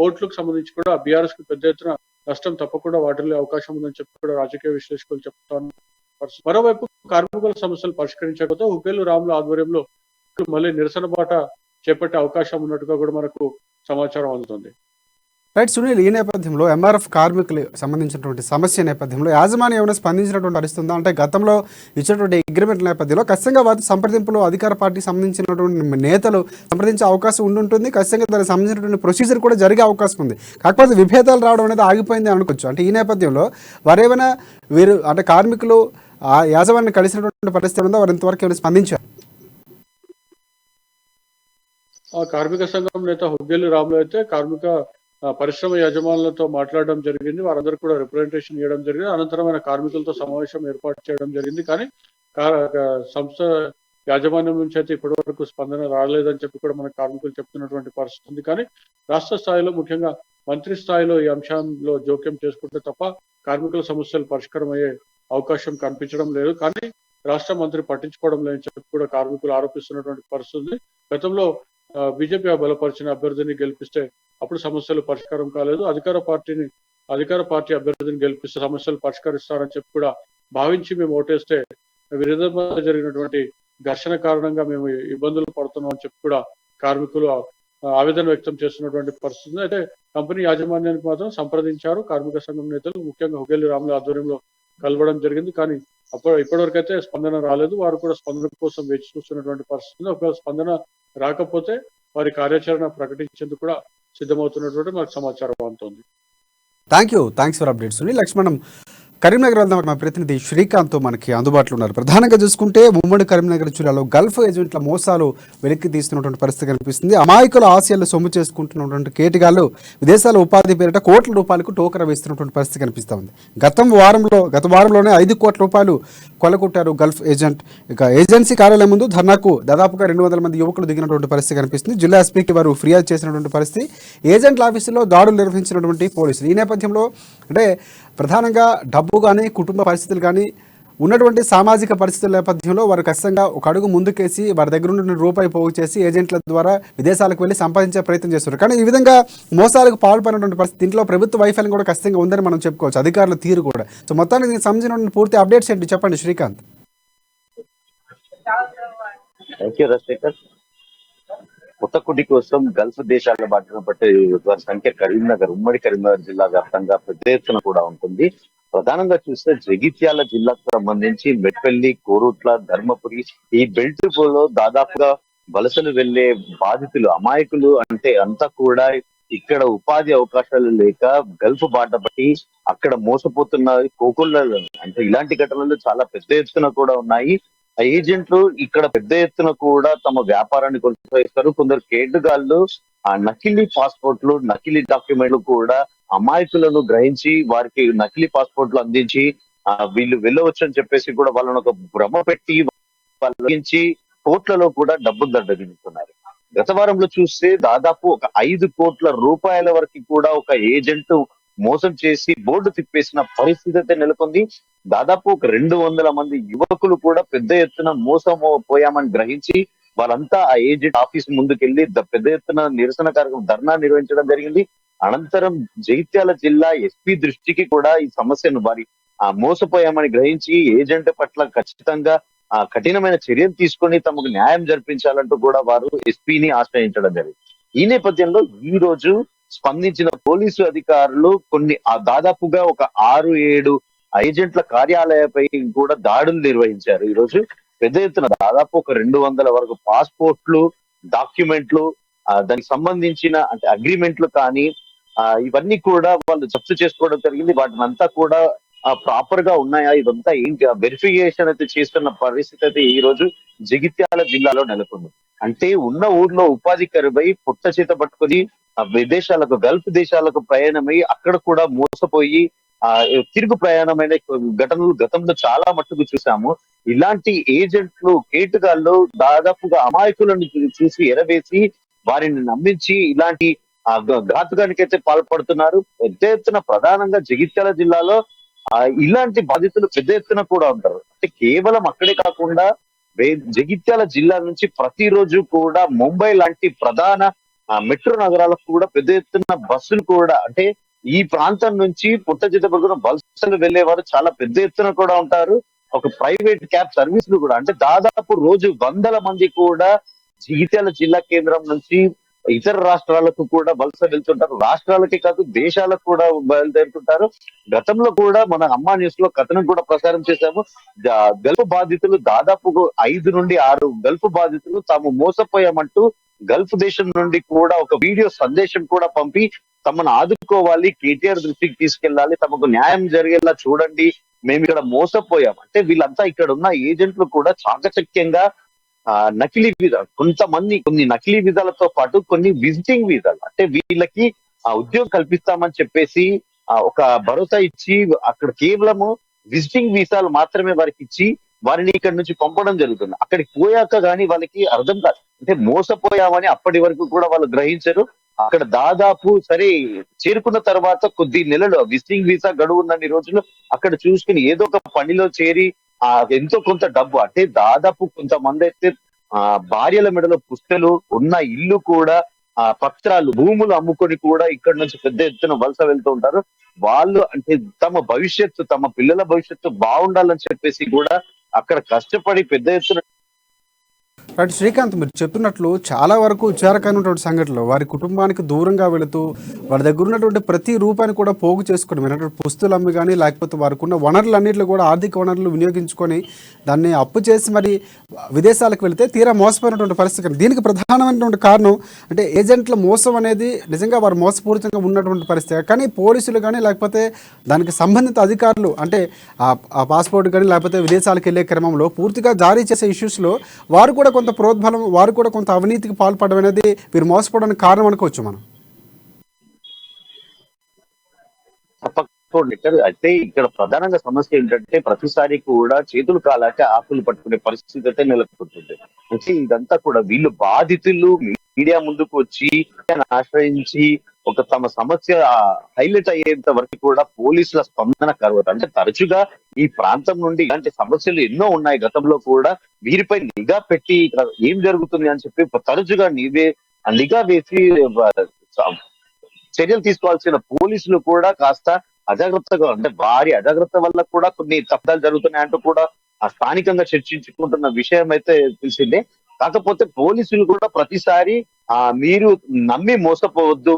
ఓట్లకు సంబంధించి కూడా బీఆర్ఎస్ కు పెద్ద ఎత్తున నష్టం తప్పకుండా వాటిల్లో అవకాశం ఉందని చెప్పి కూడా రాజకీయ విశ్లేషకులు చెప్తాను. మరోవైపు కార్మికుల సమస్యలు పరిష్కరించకపోతే హుగ్గల్లి రాముల ఆధ్వర్యంలో మళ్ళీ నిరసన బాట చేపట్టే అవకాశం ఉన్నట్టుగా కూడా మనకు సమాచారం అందుతుంది. రైట్ సునీల్, ఈ నేపథ్యంలో ఎంఆర్ఎఫ్ కార్మికులకు సంబంధించినటువంటి సమస్య నేపథ్యంలో యాజమాన్యం ఏమైనా స్పందించినటువంటి పరిస్థితుందా? అంటే గతంలో ఇచ్చినటువంటి అగ్రిమెంట్ నేపథ్యంలో ఖచ్చితంగా వారి సంప్రదింపులు అధికార పార్టీకి సంబంధించినటువంటి నేతలు సంప్రదించే అవకాశం ఉండుంటుంది. ఖచ్చితంగా దానికి సంబంధించినటువంటి ప్రొసీజర్ కూడా జరిగే అవకాశం ఉంది. కాకపోతే విభేదాలు రావడం అనేది ఆగిపోయింది అనుకోవచ్చు. అంటే ఈ నేపథ్యంలో వారేమైనా అంటే కార్మికులు ఆ యాజమాన్యం కలిసినటువంటి పరిస్థితి ఉందా? వారు ఇంతవరకు ఏమైనా స్పందించారు? కార్మిక సంఘం నేత హుగ్గల్లి రాములు అయితే కార్మిక పరిశ్రమ యజమానులతో మాట్లాడడం జరిగింది. వారందరూ కూడా రిప్రజెంటేషన్ ఇవ్వడం జరిగింది. అనంతరం ఆయన కార్మికులతో సమావేశం ఏర్పాటు చేయడం జరిగింది. కానీ సంస్థ యాజమాన్యం నుంచి అయితే ఇప్పటి వరకు స్పందన రాలేదని చెప్పి కూడా మన కార్మికులు చెప్తున్నటువంటి పరిస్థితి ఉంది. కానీ రాష్ట్ర స్థాయిలో ముఖ్యంగా మంత్రి స్థాయిలో ఈ అంశంలో జోక్యం చేసుకుంటే తప్ప కార్మికుల సమస్యలు పరిష్కారం అయ్యే అవకాశం కనిపించడం లేదు. కానీ రాష్ట్ర మంత్రి పట్టించుకోవడం లేదని చెప్పి కూడా కార్మికులు ఆరోపిస్తున్నటువంటి పరిస్థితి. గతంలో బీజేపీ బలపరిచిన అభ్యర్థిని గెలిపిస్తే అప్పుడు సమస్యలు పరిష్కారం కాలేదు. అధికార పార్టీ అభ్యర్థిని గెలిపిస్తే సమస్యలు పరిష్కరిస్తారని చెప్పి కూడా భావించి మేము ఓటేస్తే విరోధంగా జరిగినటువంటి ఘర్షణ కారణంగా మేము ఇబ్బందులు పడుతున్నాం అని చెప్పి కూడా కార్మికులు ఆవేదన వ్యక్తం చేస్తున్నటువంటి పరిస్థితి. అయితే కంపెనీ యాజమాన్యానికి మాత్రం సంప్రదించారు. కార్మిక సంఘం నేతలు ముఖ్యంగా హుగ్గల్లి రాముల ఆధ్వర్యంలో కలవడం జరిగింది. కానీ ఇప్పటివరకు అయితే స్పందన రాలేదు. వారు కూడా స్పందన కోసం వేచి చూస్తున్నటువంటి పరిస్థితి. ఒకవేళ స్పందన రాకపోతే వారి కార్యాచరణ ప్రకటించేందుకు కూడా సిద్ధమవుతున్నటువంటి మనకు సమాచారం అందుతుంది. Thanks for updates. Lakshmanam, Karimnagar వెళ్దాం. మా ప్రతినిధి శ్రీకాంత్ మనకి అందుబాటులో ఉన్నారు. ప్రధానంగా చూసుకుంటే ఉమ్మడి కరీంనగర్ జిల్లాలో గల్ఫ్ ఏజెంట్ల మోసాలు వెలికి తీస్తున్నటువంటి పరిస్థితి కనిపిస్తుంది. అమాయకుల ఆశయాలు సొమ్ము చేసుకుంటున్నటువంటి కేటుగాళ్లు విదేశాల ఉపాధి పేరిట కోట్ల రూపాయలకు టోకర వేస్తున్నటువంటి పరిస్థితి కనిపిస్తూ ఉంది. గత వారంలోనే 5 కోట్ల రూపాయలు కొలగొట్టారు గల్ఫ్ ఏజెంట్. ఇక ఏజెన్సీ కార్యాలయం ముందు ధర్నాకు దాదాపుగా 200 మంది యువకులు దిగినటువంటి పరిస్థితి కనిపిస్తుంది. జిల్లా ఎస్పీకి వారు ఫిర్యాదు చేసినటువంటి పరిస్థితి. ఏజెంట్ల ఆఫీసులో దాడులు నిర్వహించినటువంటి పోలీసులు. ఈ నేపథ్యంలో అంటే ప్రధానంగా డబ్బు కానీ కుటుంబ పరిస్థితులు కానీ ఉన్నటువంటి సామాజిక పరిస్థితుల నేపథ్యంలో వారు ఖచ్చితంగా ఒక అడుగు ముందుకేసి వారి దగ్గర ఉన్న రూపాయి పోగు చేసి ఏజెంట్ల ద్వారా విదేశాలకు వెళ్ళి సంపాదించే ప్రయత్నం చేస్తున్నారు. కానీ ఈ విధంగా మోసాలకు పాల్పడినటువంటి పరిస్థితి, దీంట్లో ప్రభుత్వ వైఫల్యం కూడా ఖచ్చితంగా ఉందని మనం చెప్పుకోవచ్చు, అధికారుల తీరు కూడా. సో మొత్తానికి దీనికి సంబంధించిన పూర్తి అప్డేట్స్ ఏంటి చెప్పండి శ్రీకాంత్. రాజశేఖర్, కొత్త కుడి కోసం గల్ఫ్ దేశాల బాటిన పట్టే వారి సంఖ్య ఉమ్మడి కరీంనగర్ జిల్లా వ్యాప్తంగా పెద్ద ఎత్తున కూడా ఉంటుంది. ప్రధానంగా చూస్తే జగిత్యాల జిల్లాకు సంబంధించి మెట్పల్లి, కోరుట్ల, ధర్మపురి ఈ బెల్ట్ లో దాదాపుగా వలసలు వెళ్లే బాధితులు, అమాయకులు అంటే అంతా కూడా ఇక్కడ ఉపాధి అవకాశాలు లేక గల్ఫ్ బాట పట్టి అక్కడ మోసపోతున్న కోకొల్ల అంటే ఇలాంటి ఘటనలు చాలా పెద్ద ఎత్తున కూడా ఉన్నాయి. ఆ ఏజెంట్లు ఇక్కడ పెద్ద ఎత్తున కూడా తమ వ్యాపారాన్ని కొనసాగిస్తారు. కొందరు కేటుగాళ్లు ఆ నకిలీ పాస్పోర్ట్లు, నకిలీ డాక్యుమెంట్లు కూడా అమాయకులను గ్రహించి వారికి నకిలీ పాస్పోర్ట్లు అందించి వీళ్ళు వెళ్ళవచ్చు అని చెప్పేసి కూడా వాళ్ళని ఒక భ్రమ పెట్టి వాళ్ళకి కోట్లలో కూడా డబ్బులు దండగిస్తున్నారు. గత వారంలో చూస్తే దాదాపు ఒక 5 కోట్ల రూపాయల వరకు కూడా ఒక ఏజెంట్ మోసం చేసి బోర్డు తిప్పేసిన పరిస్థితి అయితే నెలకొంది. దాదాపు ఒక 200 మంది యువకులు కూడా పెద్ద ఎత్తున మోసం పోయామని గ్రహించి వాళ్ళంతా ఆ ఏజెంట్ ఆఫీస్ ముందుకెళ్లి పెద్ద ఎత్తున నిరసన కార్యక్రమం ధర్నా నిర్వహించడం జరిగింది. అనంతరం జగిత్యాల జిల్లా ఎస్పీ దృష్టికి కూడా ఈ సమస్యను వారి మోసపోయామని గ్రహించి ఏజెంట్ పట్ల ఖచ్చితంగా కఠినమైన చర్యలు తీసుకొని తమకు న్యాయం జరిపించాలంటూ కూడా వారు ఎస్పీని ఆశ్రయించడం జరిగింది. ఈ నేపథ్యంలో ఈ రోజు స్పందించిన పోలీసు అధికారులు దాదాపుగా ఒక 6-7 ఏజెంట్ల కార్యాలయపై కూడా దాడులు నిర్వహించారు. ఈ రోజు పెద్ద ఎత్తున దాదాపు ఒక 200 వరకు పాస్పోర్ట్లు, డాక్యుమెంట్లు, దానికి సంబంధించిన అంటే అగ్రిమెంట్లు కానీ ఇవన్నీ కూడా వాళ్ళు జప్తు చేసుకోవడం జరిగింది. వాటిని అంతా కూడా ప్రాపర్ గా ఉన్నాయా, ఇదంతా ఏంటి వెరిఫికేషన్ అయితే చేస్తున్న పరిస్థితి అయితే ఈ రోజు జగిత్యాల జిల్లాలో నెలకొంది. అంటే ఉన్న ఊర్లో ఉపాధి కరువై పుట్ట చేత పట్టుకొని విదేశాలకు, గల్ఫ్ దేశాలకు ప్రయాణమై అక్కడ కూడా మోసపోయి తిరుగు ప్రయాణమైన ఘటనలు గతంలో చాలా మట్టుకు చూసాము. ఇలాంటి ఏజెంట్లు, కేటుగాళ్ళు దాదాపుగా అమాయకులను చూసి ఎరవేసి వారిని నమ్మించి ఇలాంటి ఘాతుకానికైతే పాల్పడుతున్నారు. పెద్ద ఎత్తున ప్రధానంగా జగిత్యాల జిల్లాలో ఇలాంటి బాధితులు పెద్ద ఎత్తున కూడా ఉంటారు. అంటే కేవలం అక్కడే కాకుండా జగిత్యాల జిల్లా నుంచి ప్రతిరోజు కూడా ముంబై లాంటి ప్రధాన మెట్రో నగరాలకు కూడా పెద్ద ఎత్తున బస్సులు కూడా అంటే ఈ ప్రాంతం నుంచి పుట్టజితపడుకున్న బస్సులు వెళ్లేవారు చాలా పెద్ద ఎత్తున కూడా ఉంటారు. ఒక ప్రైవేట్ క్యాబ్ సర్వీసులు కూడా అంటే దాదాపు రోజు 100 మంది కూడా జగిత్యాల జిల్లా కేంద్రం నుంచి ఇతర రాష్ట్రాలకు కూడా వలస వెళ్తుంటారు. రాష్ట్రాలకే కాదు దేశాలకు కూడా బయలుదేరుతుంటారు. గతంలో కూడా మన అమ్మా న్యూస్ లో కథనం కూడా ప్రసారం చేశాము. గల్ఫ్ బాధితులు దాదాపు 5 నుండి 6 గల్ఫ్ బాధితులు తాము మోసపోయామంటూ గల్ఫ్ దేశం నుండి కూడా ఒక వీడియో సందేశం కూడా పంపి తమను ఆదుకోవాలి, కేటీఆర్ దృష్టికి తీసుకెళ్లాలి, తమకు న్యాయం జరిగేలా చూడండి, మేము ఇక్కడ మోసపోయాం అంటే వీళ్ళంతా ఇక్కడ ఉన్న ఏజెంట్లు కూడా చాకచక్యంగా నకిలీ వీసా, కొన్ని నకిలీ వీసాలతో పాటు కొన్ని విజిటింగ్ వీసాలు అంటే వీళ్ళకి ఉద్యోగం కల్పిస్తామని చెప్పేసి ఒక భరోసా ఇచ్చి అక్కడ కేవలము విజిటింగ్ వీసాలు మాత్రమే వారికి ఇచ్చి వారిని ఇక్కడ నుంచి పంపడం జరుగుతుంది. అక్కడికి పోయాక గానీ వాళ్ళకి అర్థం కాదు, అంటే మోసపోయామని అప్పటి వరకు కూడా వాళ్ళు గ్రహించరు. అక్కడ దాదాపు సరే చేరుకున్న తర్వాత కొద్ది నెలలు విజిటింగ్ వీసా గడువు ఉన్నన్ని రోజులు అక్కడ చూసుకుని ఏదో ఒక పనిలో చేరి ఎంతో కొంత డబ్బు అంటే దాదాపు కొంతమంది అయితే భార్యల మెడలో పుస్తలు ఉన్న ఇల్లు కూడా పత్రాలు, భూములు అమ్ముకొని కూడా ఇక్కడ నుంచి పెద్ద ఎత్తున వలస వెళ్తూ ఉంటారు. వాళ్ళు అంటే తమ భవిష్యత్తు, తమ పిల్లల భవిష్యత్తు బాగుండాలని చెప్పేసి కూడా అక్కడ కష్టపడి పెద్ద ఎత్తున రైట్ శ్రీకాంత్, మీరు చెప్పినట్లు చాలా వరకు విచారకరమైనటువంటి సంఘటనలు వారి కుటుంబానికి దూరంగా వెళుతూ వారి దగ్గర ఉన్నటువంటి ప్రతి రూపాయిని కూడా పోగు చేసుకొని మీరన్నటువంటి పుస్తులు అమ్మి కానీ లేకపోతే వారికి ఉన్న వనరులన్నింటిలో కూడా ఆర్థిక వనరులు వినియోగించుకొని దాన్ని అప్పు చేసి మరి విదేశాలకు వెళితే తీరా మోసపోయినటువంటి పరిస్థితి. దీనికి ప్రధానమైనటువంటి కారణం అంటే ఏజెంట్ల మోసం అనేది నిజంగా వారు మోసపూరితంగా ఉన్నటువంటి పరిస్థితి. కానీ పోలీసులు కానీ లేకపోతే దానికి సంబంధిత అధికారులు అంటే ఆ పాస్పోర్ట్ కానీ లేకపోతే విదేశాలకు వెళ్ళే క్రమంలో పూర్తిగా జారీ చేసే ఇష్యూస్లో వారు కూడా కొంత ప్రోద్బలం, వారు కూడా కొంత అవినీతికి పాల్పడడం అనేది వీరు మోసపోవడానికి కారణం అనుకోవచ్చు మనం. తప్పకుండా అయితే ఇక్కడ ప్రధానంగా సమస్య ఏంటంటే ప్రతిసారి కూడా చేతులు కాలాక ఆకులు పట్టుకునే పరిస్థితి అయితే నెలకొంటుంది. అంటే ఇదంతా కూడా వీళ్ళు బాధితులు మీడియా ముందుకు వచ్చి ఆశ్రయించి ఒక తమ సమస్య హైలైట్ అయ్యేంత వరకు కూడా పోలీసుల స్పందన కరువదు. అంటే తరచుగా ఈ ప్రాంతం నుండి ఇలాంటి సమస్యలు ఎన్నో ఉన్నాయి. గతంలో కూడా వీరిపై నిఘా పెట్టి ఇక్కడ ఏం జరుగుతుంది అని చెప్పి తరచుగా నిఘా వేసి చర్యలు తీసుకోవాల్సిన పోలీసులు కూడా కాస్త అజాగ్రత్తగా, అంటే వారి అజాగ్రత్త వల్ల కూడా కొన్ని తప్పిదాలు జరుగుతున్నాయంటూ కూడా ఆ స్థానికంగా చర్చించుకుంటున్న విషయం అయితే తెలిసిందే. కాకపోతే పోలీసులు కూడా ప్రతిసారి మీరు నమ్మి మోసపోవద్దు,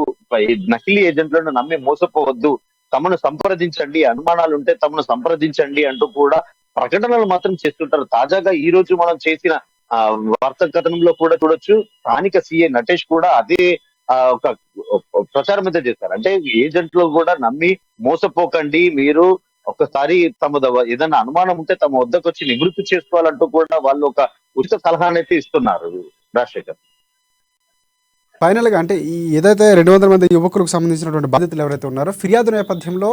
నకిలీ ఏజెంట్లను నమ్మి మోసపోవద్దు, తమను సంప్రదించండి, అనుమానాలు ఉంటే తమను సంప్రదించండి అంటూ కూడా ప్రకటనలు మాత్రం చేస్తుంటారు. తాజాగా ఈ రోజు మనం చేసిన వార్తా కథనంలో కూడా చూడొచ్చు, స్థానిక సీఏ నటేష్ కూడా అదే ఒక ప్రచారం అయితే చేస్తారు. అంటే ఏజెంట్లు కూడా నమ్మి మోసపోకండి, మీరు ఒకసారి తమ ఏదైనా అనుమానం ఉంటే తమ వద్దకు వచ్చి నివృత్తి చేసుకోవాలంటూ కూడా వాళ్ళు ఒక ఉచిత సలహాను అయితే ఇస్తున్నారు. రాజశేఖర్, ఫైనల్గా అంటే ఈ ఏదైతే 200 మంది యువకులకు సంబంధించినటువంటి బాధితులు ఎవరైతే ఉన్నారో ఫిర్యాదు నేపథ్యంలో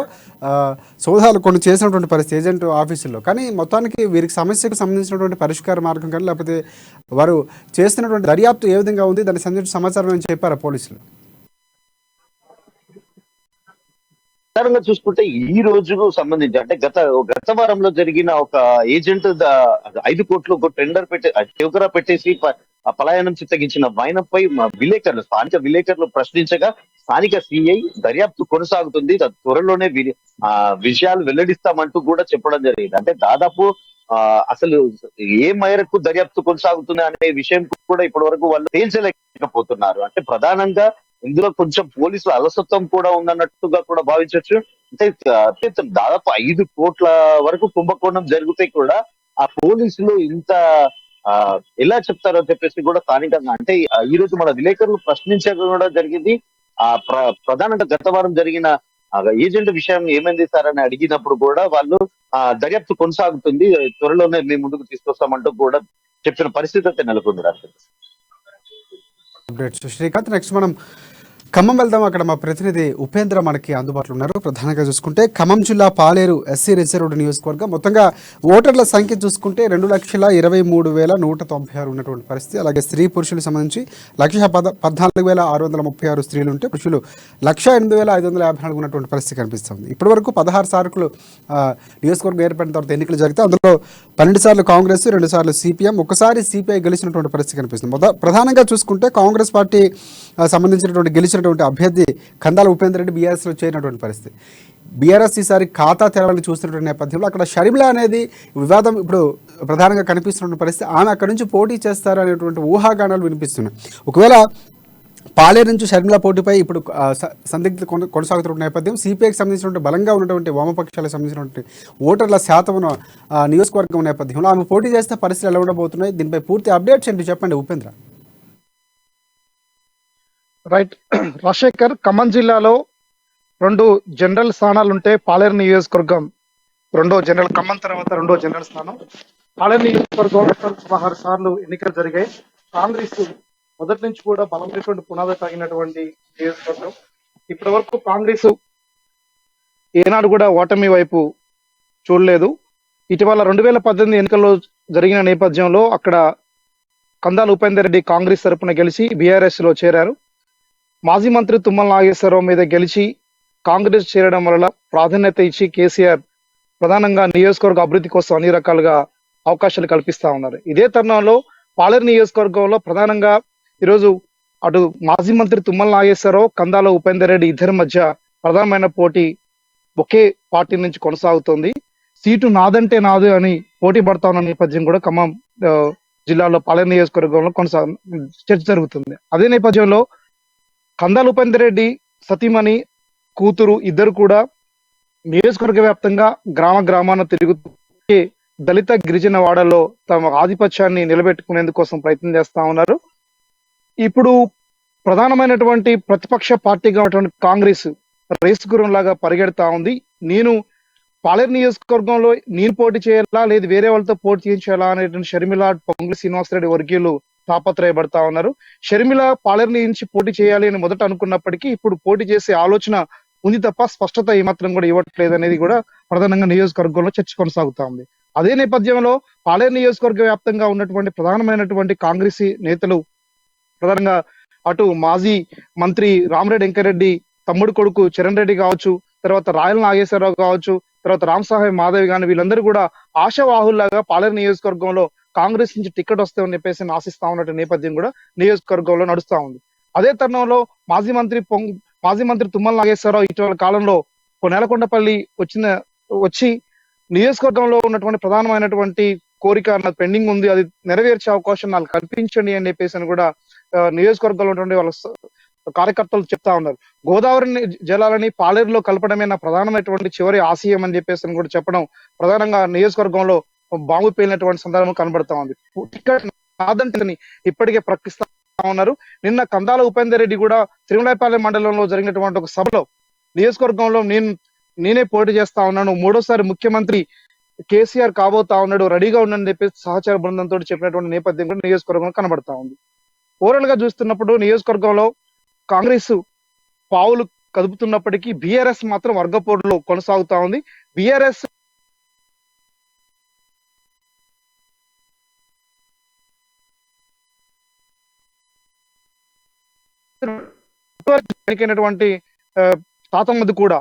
సోదాలు కొన్ని చేసినటువంటి పరిస్థితి ఏజెంట్ ఆఫీసుల్లో, కానీ మొత్తానికి వీరికి సమస్యకు సంబంధించినటువంటి పరిష్కార మార్గం కానీ లేకపోతే వారు చేస్తున్నటువంటి దర్యాప్తు ఏ విధంగా ఉంది, దానికి సంబంధించిన సమాచారం అని చెప్పారా పోలీసులు? ప్రధానంగా చూసుకుంటే ఈ రోజుకు సంబంధించి అంటే గత వారంలో జరిగిన ఒక ఏజెంట్ 5 కోట్లు ఒక టెండర్ పెట్టేసి పలాయనం చిత్తగించిన వైనంపై స్థానిక విలేకరులు ప్రశ్నించగా స్థానిక సిఐ దర్యాప్తు కొనసాగుతుంది, త్వరలోనే విషయాలు వెల్లడిస్తామంటూ కూడా చెప్పడం జరిగింది. అంటే దాదాపు అసలు ఏ మేరకు దర్యాప్తు కొనసాగుతుంది అనే విషయం కూడా ఇప్పటి వరకు వాళ్ళు తేల్చలేకపోతున్నారు. అంటే ప్రధానంగా ఇందులో కొంచెం పోలీసుల అలసత్వం కూడా ఉందన్నట్టుగా కూడా భావించవచ్చు. అంటే దాదాపు 5 కోట్ల వరకు కుంభకోణం జరిగితే కూడా ఆ పోలీసులు ఇంత ఎలా చెప్తారో చెప్పేసి కూడా స్థానికంగా అంటే ఈ రోజు మన విలేకరులు ప్రశ్నించడం కూడా జరిగింది. ప్రధానంగా గత వారం జరిగిన ఏజెంట్ విషయం ఏమైంది సార్ అని అడిగినప్పుడు కూడా వాళ్ళు దర్యాప్తు కొనసాగుతుంది, త్వరలోనే మేము ముందుకు తీసుకొస్తామంటూ కూడా చెప్పిన పరిస్థితి అయితే నెలకొంది. శ్రీకాంత్, నెక్స్ట్ మనం ఖమ్మం వెళ్దాం. అక్కడ మా ప్రతినిధి ఉపేంద్ర మనకి అందుబాటులో ఉన్నారు. ప్రధానంగా చూసుకుంటే ఖమ్మం జిల్లా పాలేరు ఎస్సీ రిజర్వ్డ్ నియోజకవర్గం మొత్తంగా ఓటర్ల సంఖ్య చూసుకుంటే 2,23,196 ఉన్నటువంటి పరిస్థితి. అలాగే స్త్రీ పురుషులకు సంబంధించి 1,14,636 స్త్రీలు ఉంటే పురుషులు 1,08,554 ఉన్నటువంటి పరిస్థితి కనిపిస్తుంది. ఇప్పటి వరకు 16 సార్లు నియోజకవర్గం ఏర్పడిన తర్వాత ఎన్నికలు జరిగితే అందులో 12 సార్లు కాంగ్రెస్, 2 సార్లు సిపిఎం, ఒకసారి సిపిఐ గెలిచినటువంటి పరిస్థితి కనిపిస్తుంది. ప్రధానంగా చూసుకుంటే కాంగ్రెస్ పార్టీ సంబంధించినటువంటి గెలిచినటువంటి అభ్యర్థి కందాల ఉపేందర్ రెడ్డి బీఆర్ఎస్లో చేరినటువంటి పరిస్థితి. బీఆర్ఎస్ ఈసారి ఖాతా తెరవాలని చూస్తున్నటువంటి నేపథ్యంలో అక్కడ షర్మిల అనేది వివాదం ఇప్పుడు ప్రధానంగా కనిపిస్తున్న పరిస్థితి. ఆమె అక్కడి నుంచి పోటీ చేస్తారు అనేటువంటి ఊహాగానాలు వినిపిస్తున్నాయి. ఒకవేళ పాలేరు నుంచి షర్మిల పోటీపై ఇప్పుడు సందిగ్ధత కొనసాగుతున్న నేపథ్యం, సిపిఐకి సంబంధించినటువంటి బలంగా ఉన్నటువంటి వామపక్షాలకు సంబంధించినటువంటి ఓటర్ల శాతం నియోజకవర్గం నేపథ్యంలో ఆమె పోటీ చేస్తే పరిస్థితులు ఎలా ఉండబోతున్నాయి, దీనిపై పూర్తి అప్డేట్స్ ఏంటి చెప్పండి ఉపేంద్ర. రైట్ రాజశేఖర్, ఖమ్మం జిల్లాలో 2 జనరల్ స్థానాలుంటే పాలేరు నియోజకవర్గం ఖమ్మం తర్వాత 2వ జనరల్ స్థానం. పాలేరు నియోజకవర్గం 16 సార్లు ఎన్నికలు జరిగాయి. కాంగ్రెస్ మొదటి నుంచి కూడా బలమైనటువంటి పునాది తాగినటువంటి నియోజకవర్గం. ఇప్పటి వరకు కాంగ్రెస్ ఏనాడు కూడా ఓటమి వైపు చూడలేదు. ఇటీవల 2018 ఎన్నికల్లో జరిగిన నేపథ్యంలో అక్కడ కందాల ఉపేందర్ రెడ్డి కాంగ్రెస్ తరపున గెలిచి బీఆర్ఎస్ లో చేరారు. మాజీ మంత్రి తుమ్మల నాగేశ్వరరావు మీద గెలిచి కాంగ్రెస్ చేరడం వల్ల ప్రాధాన్యత ఇచ్చి కేసీఆర్ ప్రధానంగా నియోజకవర్గ అభివృద్ధి కోసం అన్ని రకాలుగా అవకాశాలు కల్పిస్తా ఉన్నారు. ఇదే తరుణంలో పాలేరు నియోజకవర్గంలో ప్రధానంగా ఈరోజు అటు మాజీ మంత్రి తుమ్మల నాగేశ్వరరావు, కందాల ఉపేందర్ రెడ్డి ఇద్దరి మధ్య ప్రధానమైన పోటీ ఒకే పార్టీ నుంచి కొనసాగుతోంది. సీటు నాదంటే నాదు అని పోటీ పడతా ఉన్న నేపథ్యం కూడా ఖమ్మం జిల్లాలో పాలేరు నియోజకవర్గంలో చర్చ జరుగుతుంది. అదే నేపథ్యంలో కందాల ఉపేందర్ రెడ్డి సతీమణి కూతురు ఇద్దరు కూడా నియోజకవర్గ వ్యాప్తంగా గ్రామాన తిరుగుతూ దళిత గిరిజన వాడల్లో తమ ఆధిపత్యాన్ని నిలబెట్టుకునేందుకోసం ప్రయత్నం చేస్తా ఉన్నారు. ఇప్పుడు ప్రధానమైనటువంటి ప్రతిపక్ష పార్టీగా ఉన్నటువంటి కాంగ్రెస్ రేసు గుర్రంలాగా పరిగెడతా ఉంది. నేను పాలేరు నియోజకవర్గంలో నేను పోటీ చేయాలా లేదు వేరే వాళ్ళతో పోటీ చేయించాలా అనేటువంటి షర్మిల, పొంగులేటి శ్రీనివాసరెడ్డి వర్గీయులు తాపత్రయపడతా ఉన్నారు. షర్మిల పాలేరు నుంచి పోటీ చేయాలి అని మొదట అనుకున్నప్పటికీ ఇప్పుడు పోటీ చేసే ఆలోచన ఉంది తప్ప స్పష్టత ఏమాత్రం కూడా ఇవ్వట్లేదు అనేది కూడా ప్రధానంగా నియోజకవర్గంలో చర్చ కొనసాగుతా ఉంది. అదే నేపథ్యంలో పాలేరు నియోజకవర్గ వ్యాప్తంగా ఉన్నటువంటి ప్రధానమైనటువంటి కాంగ్రెస్ నేతలు ప్రధానంగా అటు మాజీ మంత్రి రామిరెడ్డి వెంకరెడ్డి తమ్ముడు కొడుకు చరణ్ రెడ్డి కావచ్చు, తర్వాత రాయల నాగేశ్వరరావు కావచ్చు, తర్వాత రామసాహెబ్ మాధవి గాని వీళ్ళందరూ కూడా ఆశావాహుల్లాగా పాలేరు నియోజకవర్గంలో కాంగ్రెస్ నుంచి టికెట్ వస్తామని చెప్పేసి ఆశిస్తా ఉన్నట్టు నేపథ్యం కూడా నియోజకవర్గంలో నడుస్తా ఉంది. అదే తరుణంలో మాజీ మంత్రి తుమ్మల నాగేశ్వరరావు ఇటీవల కాలంలో నేలకొండపల్లి వచ్చి నియోజకవర్గంలో ఉన్నటువంటి ప్రధానమైనటువంటి కోరిక నాకు పెండింగ్ ఉంది, అది నెరవేర్చే అవకాశం నాకు కల్పించండి అని చెప్పేసి కూడా నియోజకవర్గంలో ఉన్నటువంటి వాళ్ళ కార్యకర్తలు చెప్తా ఉన్నారు. గోదావరి జలాలని పాలేరులో కలపడమే నా ప్రధానమైనటువంటి చివరి ఆశయం అని చెప్పేసి కూడా చెప్పడం ప్రధానంగా నియోజకవర్గంలో బాంబు పేలినటువంటి సందర్భం కనబడతా ఉంది. టికెట్ నాదంటే ఇప్పటికే ప్రకటిస్తా ఉన్నారు. నిన్న కందాల ఉపేందర్ రెడ్డి కూడా తిరుమలాయపాలెం మండలంలో జరిగినటువంటి ఒక సభలో నియోజకవర్గంలో నేనే పోటీ చేస్తా ఉన్నాను, మూడోసారి ముఖ్యమంత్రి కేసీఆర్ కాబోతా ఉన్నాడు, రెడీగా ఉన్నాడని చెప్పేసి సహచార బృందంతో చెప్పినటువంటి నేపథ్యం కూడా నియోజకవర్గంలో కనబడతా ఉంది. ఓవరాల్ గా చూస్తున్నప్పుడు నియోజకవర్గంలో కాంగ్రెస్ పావులు కదుపుతున్నప్పటికీ బీఆర్ఎస్ మాత్రం వర్గపోరులో కొనసాగుతా ఉంది. బీఆర్ఎస్ ఎన్నికైనటువంటి తాతమ్మది కూడా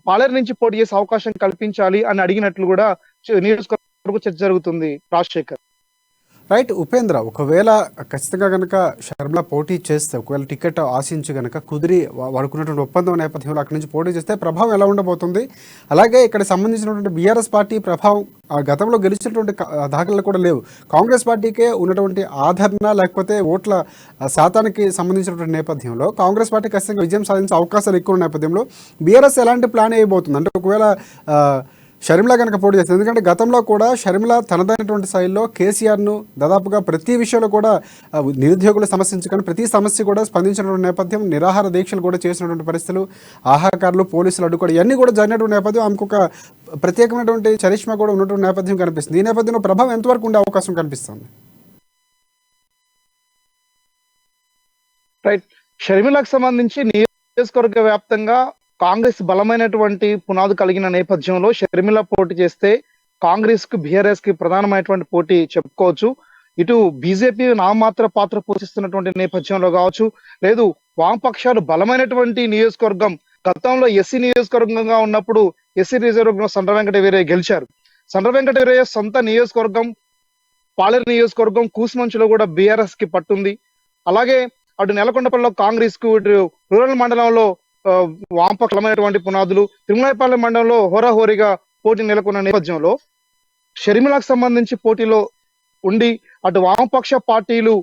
పాలేరు నుంచి పోటీ చేసే అవకాశం కల్పించాలి అని అడిగినట్లు కూడా నియోజకవర్గ చర్చ జరుగుతుంది. రాజశేఖర్ రైట్. ఉపేంద్ర, ఒకవేళ ఖచ్చితంగా కనుక షర్మిల పోటీ చేస్తే, ఒకవేళ టికెట్ ఆశించి కనుక కుదిరి వాడుకున్నటువంటి ఒప్పందం నేపథ్యంలో అక్కడి నుంచి పోటీ చేస్తే ప్రభావం ఎలా ఉండబోతుంది? అలాగే ఇక్కడ సంబంధించినటువంటి బీఆర్ఎస్ పార్టీ ప్రభావం గతంలో గెలిచినటువంటి దాఖలు కూడా లేవు. కాంగ్రెస్ పార్టీకే ఉన్నటువంటి ఆదరణ లేకపోతే ఓట్ల శాతానికి సంబంధించినటువంటి నేపథ్యంలో కాంగ్రెస్ పార్టీ ఖచ్చితంగా విజయం సాధించే అవకాశాలు ఎక్కువ నేపథ్యంలో బీఆర్ఎస్ ఎలాంటి ప్లాన్ వేయబోతుంది? అంటే ఒకవేళ షర్మిల కనుక పోటీ చేస్తుంది, ఎందుకంటే గతంలో కూడా షర్మిల తనదైనటువంటి స్థాయిలో కేసీఆర్ను దాదాపుగా ప్రతి విషయంలో కూడా నిరుద్యోగులు సమస్యించుకొని ప్రతి సమస్య కూడా స్పందించినటువంటి నేపథ్యం, నిరాహార దీక్షలు కూడా చేసినటువంటి పరిస్థితులు, ఆహాకారులు పోలీసులు అడ్డుకోవడం ఇవన్నీ కూడా జరిగినటువంటి నేపథ్యం, ఆమెకు ఒక ప్రత్యేకమైనటువంటి చరిష్మా కూడా ఉన్నటువంటి నేపథ్యం కనిపిస్తుంది. ఈ నేపథ్యంలో ప్రభావం ఎంతవరకు ఉండే అవకాశం కనిపిస్తుంది? రైట్. షర్మిలకు సంబంధించి నియోజకవర్గ వ్యాప్తంగా కాంగ్రెస్ బలమైనటువంటి పునాదు కలిగిన నేపథ్యంలో షర్మిల పోటీ చేస్తే కాంగ్రెస్ కు బీఆర్ఎస్ కి ప్రధానమైనటువంటి పోటీ చెప్పుకోవచ్చు. ఇటు బీజేపీ నామాత్ర పాత్ర పోషిస్తున్నటువంటి నేపథ్యంలో కావచ్చు, లేదు వామపక్షాలు బలమైనటువంటి నియోజకవర్గం, గతంలో ఎస్సీ నియోజకవర్గంగా ఉన్నప్పుడు ఎస్సీ రిజర్వ్ సండ్ర వెంకట వీరయ్య గెలిచారు. సండ్ర వెంకట వీరయ్య సొంత నియోజకవర్గం పాలేరు నియోజకవర్గం కూసుమంచులో కూడా బీఆర్ఎస్ కి పట్టుంది. అలాగే అటు నెలకొండపల్లిలో కాంగ్రెస్ కు, ఇటు రూరల్ మండలంలో వామపక్షమైనటువంటి పునాదులు, తిరుమలాయపాలెం మండలంలో హోరాహోరీగా పోటీ నెలకొన్న నేపథ్యంలో షర్మిలకు సంబంధించి పోటీలో ఉండి అటు వామపక్ష పార్టీలు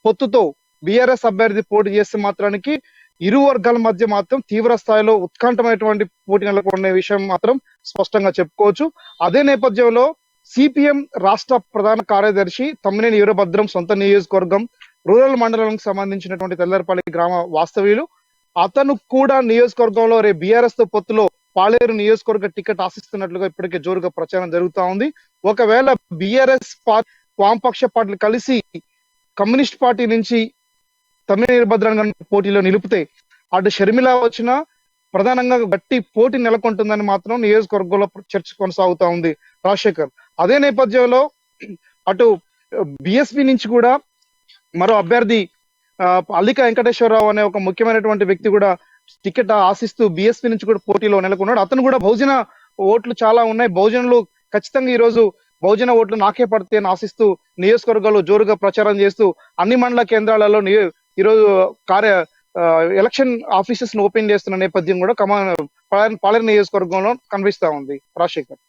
పొత్తుతో బీఆర్ఎస్ అభ్యర్థి పోటీ చేస్తే మాత్రానికి ఇరు వర్గాల మధ్య మాత్రం తీవ్ర స్థాయిలో ఉత్కంఠమైనటువంటి పోటీ నెలకొన్న విషయం మాత్రం స్పష్టంగా చెప్పుకోవచ్చు. అదే నేపథ్యంలో సిపిఎం రాష్ట్ర ప్రధాన కార్యదర్శి తమ్మినేని వీరభద్రం సొంత నియోజకవర్గం రూరల్ మండలానికి సంబంధించినటువంటి తెల్లరపల్లి గ్రామ వాస్తవ్యులు, అతను కూడా నియోజకవర్గంలో రేపు బీఆర్ఎస్ తో పొత్తులో పాలేరు నియోజకవర్గ టికెట్ ఆశిస్తున్నట్లుగా ఇప్పటికే జోరుగా ప్రచారం జరుగుతా ఉంది. ఒకవేళ బీఆర్ఎస్ వామపక్ష పార్టీలు కలిసి కమ్యూనిస్ట్ పార్టీ నుంచి తమ్మినేని వీరభద్రం పోటీలో నిలిపితే అటు షర్మిల వచ్చినా ప్రధానంగా గట్టి పోటీ నెలకొంటుందని మాత్రం నియోజకవర్గంలో చర్చ కొనసాగుతా ఉంది. రాజశేఖర్, అదే నేపథ్యంలో అటు బిఎస్పీ నుంచి కూడా మరో అభ్యర్థి అల్లిక వెంకటేశ్వరరావు అనే ఒక ముఖ్యమైనటువంటి వ్యక్తి కూడా టికెట్ ఆశిస్తూ బీఎస్పీ నుంచి కూడా పోటీలో నెలకొన్నాడు. అతను కూడా బహుజన ఓట్లు చాలా ఉన్నాయి, బహుజనులు ఖచ్చితంగా ఈ రోజు బహుజన ఓట్లు నాకే పడితే అని ఆశిస్తూ నియోజకవర్గాల్లో జోరుగా ప్రచారం చేస్తూ అన్ని మండల కేంద్రాలలో ఈరోజు ఎలక్షన్ ఆఫీసెస్ ను ఓపెన్ చేస్తున్న నేపథ్యం కూడా పాలేరు నియోజకవర్గంలో కనిపిస్తా ఉంది. Rajasekhar.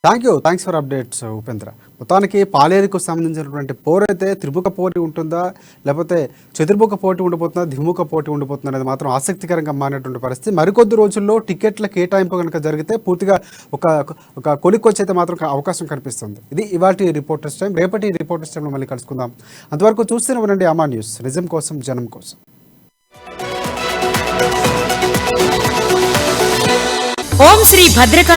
Thanks for updates Upendra. మొత్తానికి పాలేరుకు సంబంధించినటువంటి పోరైతే త్రిముఖ పోటీ ఉంటుందా, లేకపోతే చతుర్ముఖ పోటీ ఉండిపోతుందా, ద్విముఖ పోటీ ఉండిపోతుందా అనేది మాత్రం ఆసక్తికరంగా మారినటువంటి పరిస్థితి. మరికొద్ది రోజుల్లో టికెట్ల కేటాయింపు కనుక జరిగితే పూర్తిగా ఒక కొలిక్కొచ్చైతే మాత్రం అవకాశం కనిపిస్తుంది. ఇది ఇవాటి రిపోర్టర్స్ టైం. రేపటి రిపోర్టర్స్ టైంలో మళ్ళీ కలుసుకుందాం. అంతవరకు చూస్తూనే ఉండండి అమా న్యూస్, నిజం కోసం జనం కోసం. ఓం శ్రీ భద్రక